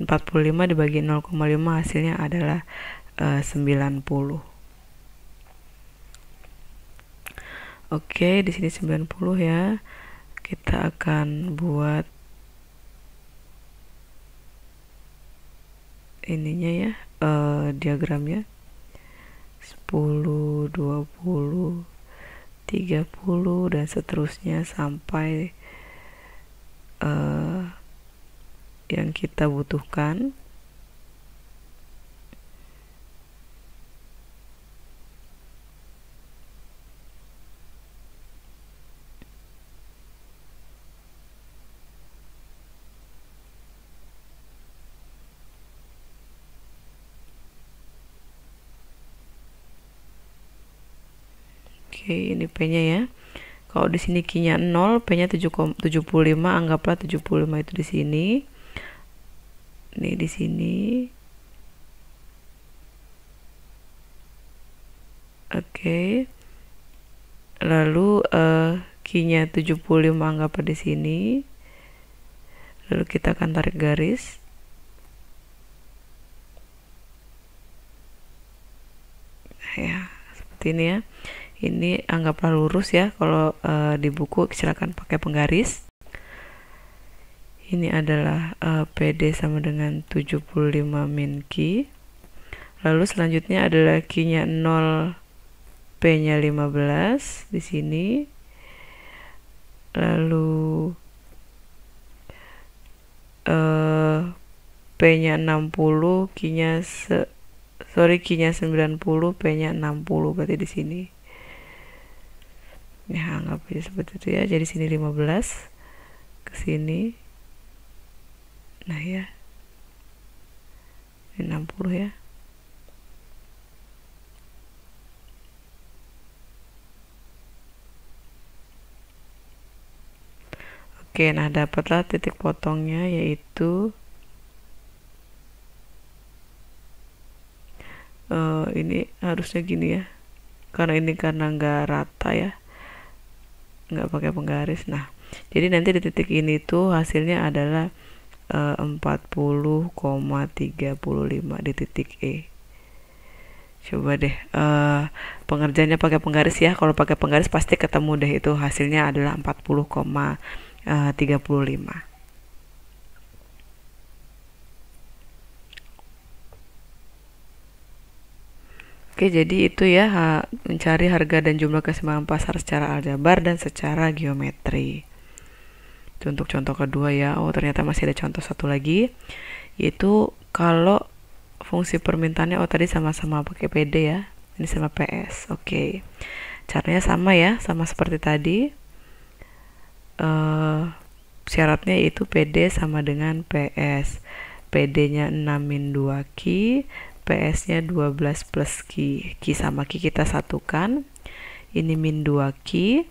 45 dibagi 0,5 hasilnya adalah 90. Oke, di sini 90 ya. Kita akan buat ininya ya, diagramnya 10, 20, 30 dan seterusnya sampai yang kita butuhkan. Oke, ini P-nya ya. Kalau di sini Q-nya 0, P-nya 75, anggaplah 75 itu di sini. Ini di sini. Oke. Lalu Q-nya 75 anggaplah di sini. Lalu kita akan tarik garis. Ya, seperti ini ya. Ini anggaplah lurus ya. Kalau di buku silakan pakai penggaris. Ini adalah PD sama dengan 75 min Q. Lalu selanjutnya adalah Q-nya 0, P-nya 15 di sini. Lalu P-nya 60, Q-nya Q-nya 90, P-nya 60 berarti di sini. Ya, anggap aja seperti itu ya. Jadi sini 15 ke sini. Nah ya. Ini 60 ya. Oke, nah dapatlah titik potongnya yaitu ini harusnya gini ya. Karena nggak rata ya. Nggak pakai penggaris. Nah, jadi nanti di titik ini tuh hasilnya adalah 40,35 di titik E. Coba deh pengerjaannya pakai penggaris ya. Kalau pakai penggaris pasti ketemu deh, itu hasilnya adalah 40,35. Oke, jadi itu ya mencari harga dan jumlah keseimbangan pasar secara aljabar dan secara geometri. Itu untuk contoh kedua ya. Oh, ternyata masih ada contoh satu lagi, yaitu kalau fungsi permintaannya tadi sama-sama pakai PD ya. Ini sama PS. Oke. Caranya sama ya, sama seperti tadi. Syaratnya yaitu PD sama dengan PS. PD-nya 6 min 2 Q, PS-nya 12 plus Q. Q sama Q kita satukan. Ini min 2 Q.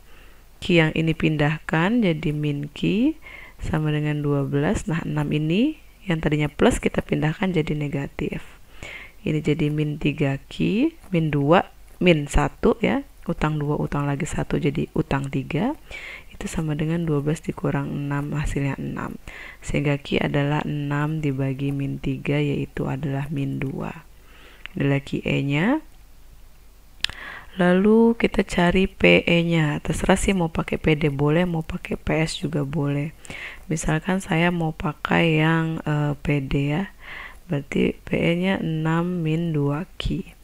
Q yang ini pindahkan jadi min Q sama dengan 12. Nah, 6 ini yang tadinya plus kita pindahkan jadi negatif. Ini jadi min 3 Q, min 2, min 1 ya. Utang 2, utang lagi 1 jadi utang 3. Itu sama dengan 12 dikurang 6, hasilnya 6. Sehingga Q adalah 6 dibagi min 3, yaitu adalah min 2. Adalah QE-nya. Lalu kita cari PE-nya. Terserah sih mau pakai PD boleh, mau pakai PS juga boleh. Misalkan saya mau pakai yang PD ya. Berarti PE-nya 6 min 2 Q.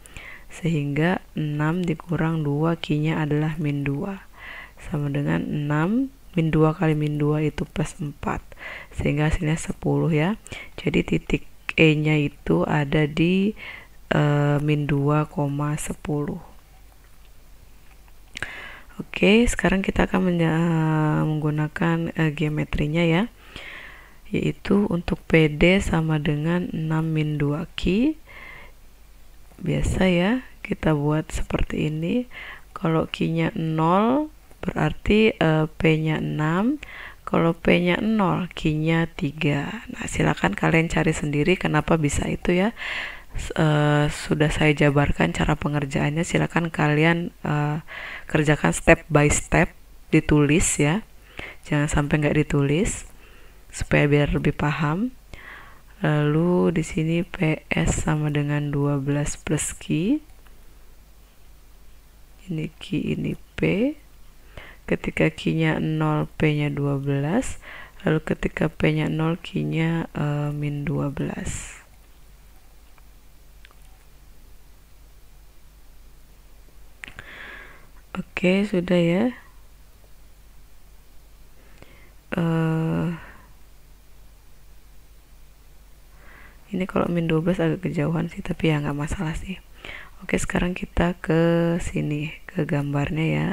Sehingga 6 dikurang 2, Q-nya adalah min 2. Sama dengan 6 min 2 kali min 2 itu plus 4. Sehingga hasilnya 10 ya. Jadi titik E-nya itu ada di min 2,10. Oke, sekarang kita akan menggunakan geometrinya ya. Yaitu untuk PD sama dengan 6 min 2 Q. Biasa ya, kita buat seperti ini. Kalau Q-nya 0 berarti P-nya 6. Kalau P-nya 0, Q-nya 3. Nah, silakan kalian cari sendiri kenapa bisa itu ya. Sudah saya jabarkan cara pengerjaannya. Silakan kalian kerjakan step by step, ditulis ya. Jangan sampai nggak ditulis supaya biar lebih paham. Lalu di sini PS sama dengan 12 plus Q. Ini Q, ini P. Ketika Q-nya 0, P-nya 12. Lalu ketika P-nya 0, Q-nya min 12. Oke, sudah ya. Ini kalau min 12 agak kejauhan sih, tapi ya nggak masalah sih. Oke, sekarang kita ke sini, ke gambarnya ya.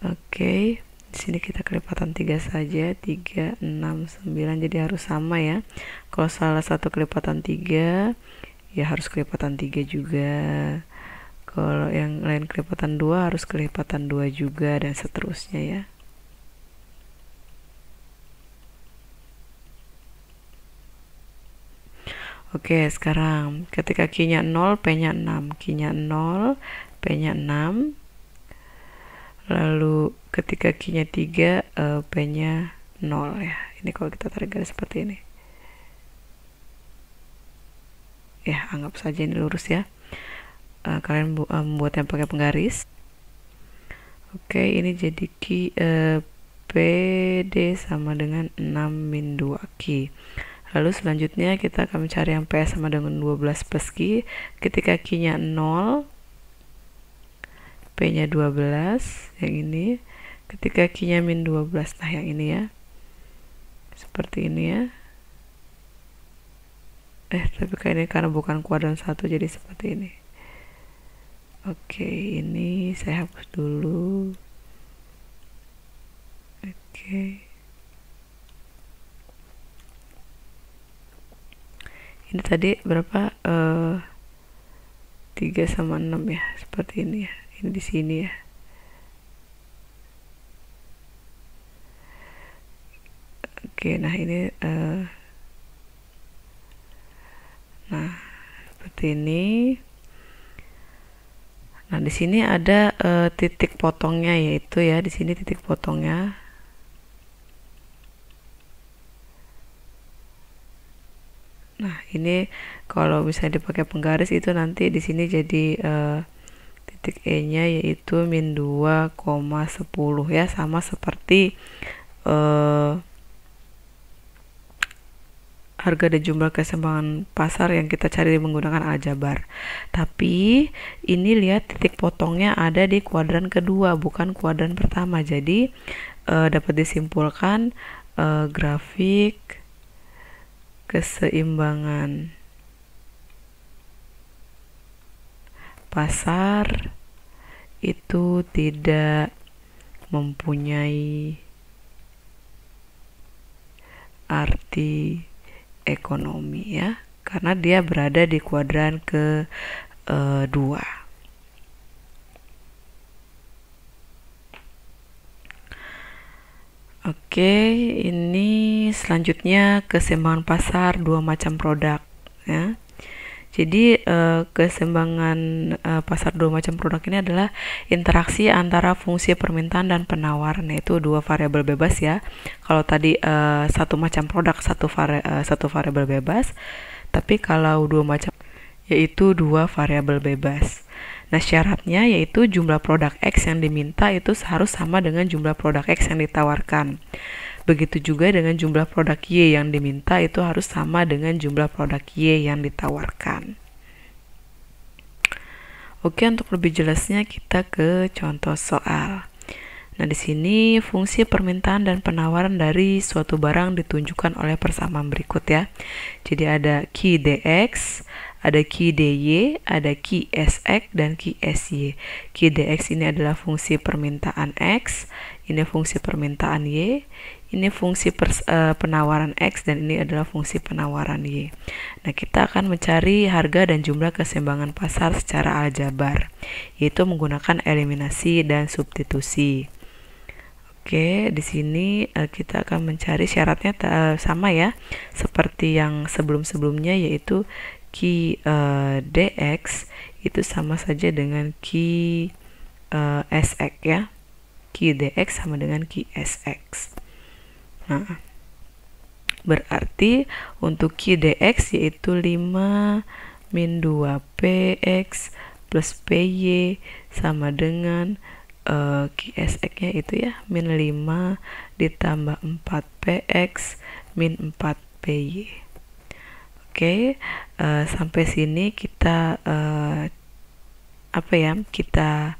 Oke, Di sini kita kelipatan 3 saja, 3, 6, 9, jadi harus sama ya. Kalau salah satu kelipatan 3, ya harus kelipatan 3 juga. Kalau yang lain kelipatan 2, harus kelipatan 2 juga, dan seterusnya ya. Oke, sekarang ketika Q-nya 0, P-nya 6. Q-nya 0, P-nya 6. Lalu ketika Q-nya 3, P-nya 0 ya. Ini kalau kita tarik garis seperti ini. Ya, anggap saja ini lurus ya. Kalian membuatnya pakai penggaris. Oke, ini jadi Q, PD sama dengan 6 min 2 Q. Lalu selanjutnya kita akan mencari yang P sama dengan 12 plus Q. Ketika Q-nya 0, P-nya 12, yang ini. Ketika Q-nya min 12, nah yang ini ya. Seperti ini ya. Tapi kayak ini karena bukan kuadran 1, jadi seperti ini. Oke, ini saya hapus dulu. Oke. Ini tadi berapa? 3 sama 6 ya, seperti ini ya. Ini di sini ya. Oke, nah ini nah seperti ini. Nah, di sini ada titik potongnya, yaitu ya di sini titik potongnya. Nah, ini kalau misalnya dipakai penggaris itu nanti di sini jadi titik E-nya yaitu min 2,10 ya, sama seperti harga dan jumlah keseimbangan pasar yang kita cari menggunakan aljabar. Tapi ini lihat titik potongnya ada di kuadran kedua, bukan kuadran pertama. Jadi dapat disimpulkan grafik keseimbangan pasar itu tidak mempunyai arti ekonomi ya, karena dia berada di kuadran kedua. Oke, ini selanjutnya keseimbangan pasar dua macam produk ya. Jadi keseimbangan pasar dua macam produk ini adalah interaksi antara fungsi permintaan dan penawaran, yaitu dua variabel bebas ya. Kalau tadi satu macam produk satu variabel bebas, tapi kalau dua macam yaitu dua variabel bebas. Nah, syaratnya yaitu jumlah produk X yang diminta itu harus sama dengan jumlah produk X yang ditawarkan. Begitu juga dengan jumlah produk Y yang diminta itu harus sama dengan jumlah produk Y yang ditawarkan. Oke, untuk lebih jelasnya kita ke contoh soal. Nah, di sini fungsi permintaan dan penawaran dari suatu barang ditunjukkan oleh persamaan berikut ya. Jadi ada Q dx, ada Q dy, ada Q sx, dan Q sy. Q dx ini adalah fungsi permintaan X, ini fungsi permintaan Y, ini fungsi penawaran X, dan ini adalah fungsi penawaran Y. Nah, kita akan mencari harga dan jumlah keseimbangan pasar secara aljabar, yaitu menggunakan eliminasi dan substitusi. Oke, di sini kita akan mencari syaratnya sama ya, seperti yang sebelum-sebelumnya, yaitu Q dx itu sama saja dengan Q sx ya. Q dx sama dengan Q sx. Nah, berarti untuk Q dx yaitu 5 min 2 px plus py sama dengan Q sx nya itu ya min 5 ditambah 4 px min 4 py. Oke, sampai sini kita kita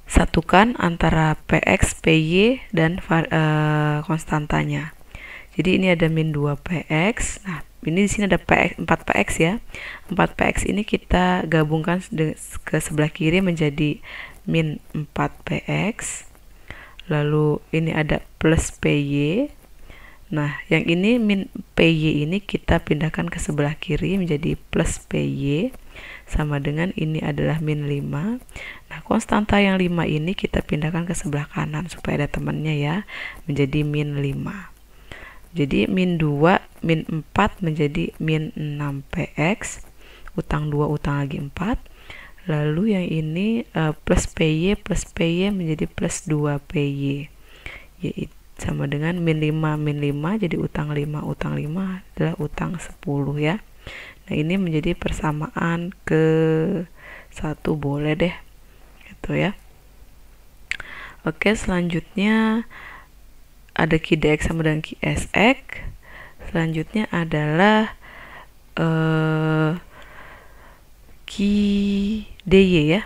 satukan antara px, py dan konstantanya. Jadi ini ada min 2 px. Nah, ini di sini ada 4 px ya. 4 px ini kita gabungkan ke sebelah kiri menjadi min 4 px. Lalu ini ada plus PY. Nah, yang ini min PY ini kita pindahkan ke sebelah kiri menjadi plus PY, sama dengan ini adalah min 5. Nah, konstanta yang 5 ini kita pindahkan ke sebelah kanan supaya ada temannya ya, menjadi min 5. Jadi min 2, min 4 menjadi min 6 PX, utang 2, utang lagi 4. Lalu yang ini plus PY menjadi plus 2 PY, yaitu sama dengan min 5 jadi utang 5 adalah utang 10 ya. Nah, ini menjadi persamaan ke 1, boleh deh gitu ya. Oke, selanjutnya ada Ki DX sama dengan Ki SX. Selanjutnya adalah Ki DY ya.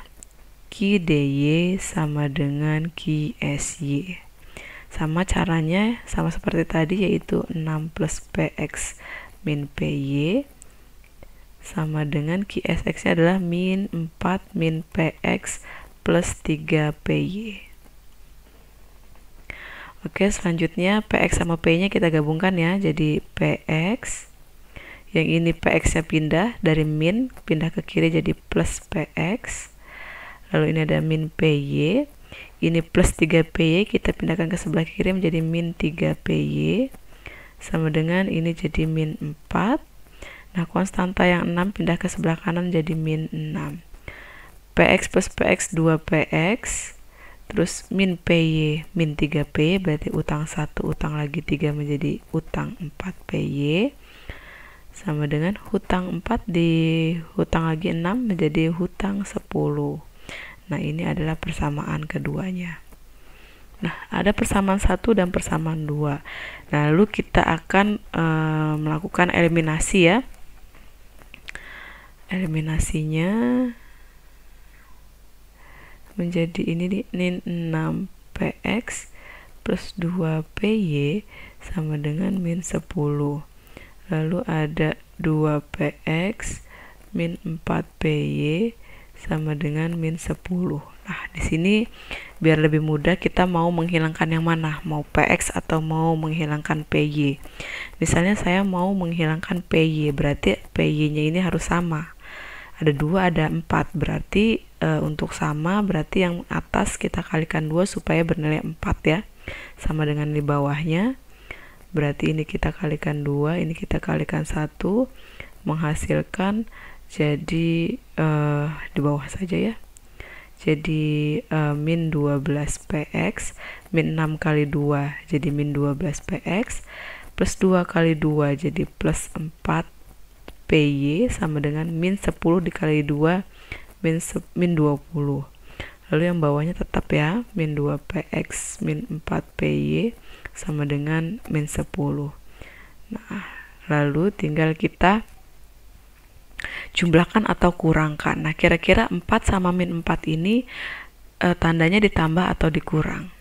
Ki DY sama dengan Ki SY. Sama caranya, sama seperti tadi, yaitu 6 plus PX min PY sama dengan Ki SX nya adalah min 4 min PX plus 3 PY. Oke, selanjutnya PX sama PY nya kita gabungkan ya, jadi PX. Yang ini PX nya pindah dari min, pindah ke kiri jadi plus PX. Lalu ini ada min PY. Ini plus 3 PY kita pindahkan ke sebelah kiri menjadi min 3 PY, sama dengan ini jadi min 4. Nah, konstanta yang 6 pindah ke sebelah kanan jadi min 6. PX plus PX 2 PX, terus min PY min 3 PY, berarti utang 1, utang lagi 3 menjadi utang 4 PY, sama dengan hutang 4 di hutang lagi 6 menjadi hutang 10. Nah, ini adalah persamaan keduanya. Nah, ada persamaan 1 dan persamaan 2. Lalu kita akan melakukan eliminasi ya. Eliminasinya menjadi ini min 6 PX plus 2 PY sama dengan min 10. Lalu ada 2 PX min 4 PY sama dengan min 10. Nah, di sini biar lebih mudah kita mau menghilangkan yang mana, mau PX atau mau menghilangkan PY. Misalnya saya mau menghilangkan PY, berarti PY-nya ini harus sama. Ada 2, ada 4, berarti untuk sama berarti yang atas kita kalikan 2 supaya bernilai 4 ya. Sama dengan di bawahnya. Berarti ini kita kalikan 2, ini kita kalikan 1, menghasilkan jadi di bawah saja ya. Jadi min 12 PX, min 6 kali 2 jadi min 12 PX, plus 2 kali 2 jadi plus 4 PY sama dengan min 10 dikali 2 min 20. Lalu yang bawahnya tetap ya, min 2 PX min 4 PY sama dengan min 10. Nah, lalu tinggal kita jumlahkan atau kurangkan. Nah, kira-kira 4 sama min 4 ini tandanya ditambah atau dikurang.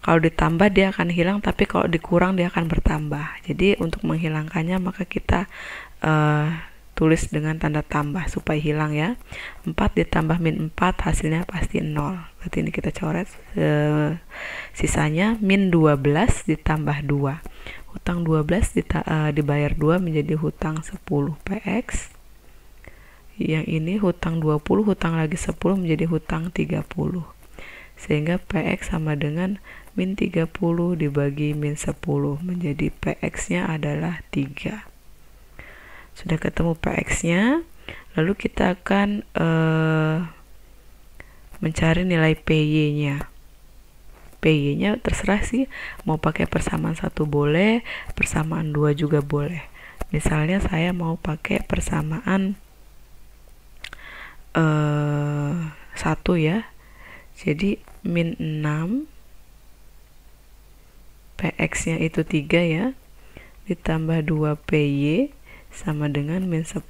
Kalau ditambah dia akan hilang, tapi kalau dikurang dia akan bertambah. Jadi untuk menghilangkannya maka kita tulis dengan tanda tambah supaya hilang ya. 4 ditambah min 4 hasilnya pasti 0. Berarti ini kita coret sisanya min 12 ditambah 2. Hutang 12 dibayar 2 menjadi hutang 10 PX. Yang ini hutang 20, hutang lagi 10 menjadi hutang 30. Sehingga PX sama dengan min 30 dibagi min 10 menjadi PX-nya adalah 3. Sudah ketemu PX-nya, lalu kita akan mencari nilai PY-nya. PY-nya terserah sih, mau pakai persamaan 1 boleh, persamaan 2 juga boleh. Misalnya saya mau pakai persamaan 1 ya. Jadi min 6 PX-nya itu 3 ya, ditambah 2 PY sama dengan min 10.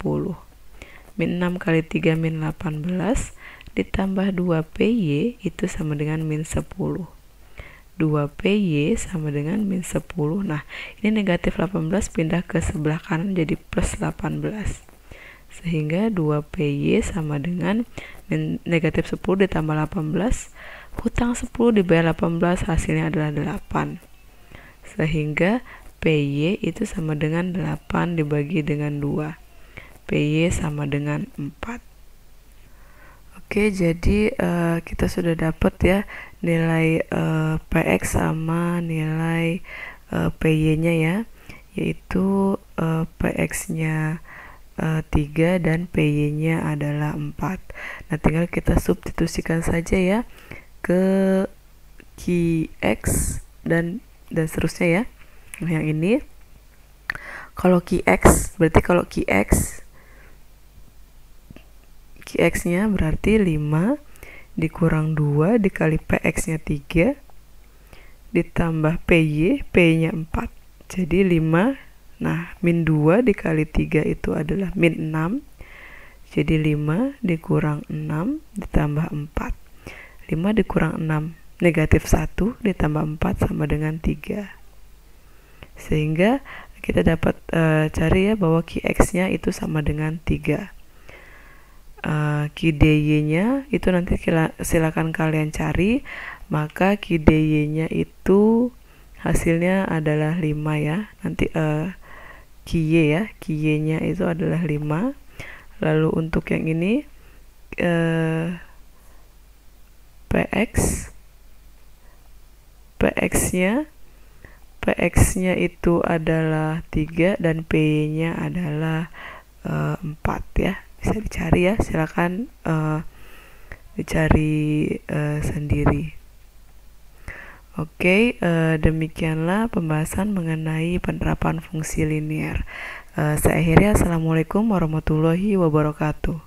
Min 6 kali 3 min 18 ditambah 2 PY itu sama dengan min 10. 2 PY sama dengan min 10. Nah, ini negatif 18 pindah ke sebelah kanan jadi plus 18. Sehingga 2 PY sama dengan negatif 10 ditambah 18 hutang 10 dibayar 18, hasilnya adalah 8. Sehingga PY itu sama dengan 8 dibagi dengan 2. PY sama dengan 4. Oke, jadi kita sudah dapat ya nilai PX sama nilai PY-nya ya, yaitu PX-nya 3 dan PY-nya adalah 4. Nah, tinggal kita substitusikan saja ya ke QX dan seterusnya ya. Nah, yang ini kalau QX berarti kalau QX-nya berarti 5 dikurang 2 dikali PX-nya 3 ditambah PY, P-nya 4. Jadi 5, nah min 2 dikali 3 itu adalah min 6. Jadi 5 dikurang 6 ditambah 4. 5 dikurang 6, negatif 1 ditambah 4 sama dengan 3. Sehingga kita dapat cari ya bahwa QX-nya itu sama dengan 3. QDY-nya itu nanti silakan kalian cari, maka QDY-nya itu hasilnya adalah 5 ya. Nanti QY ya, QY-nya itu adalah 5. Lalu untuk yang ini PX-nya itu adalah 3 dan P-nya adalah 4 ya. Bisa dicari ya, silakan dicari sendiri. Oke, demikianlah pembahasan mengenai penerapan fungsi linier. Saya akhiri, assalamualaikum warahmatullahi wabarakatuh.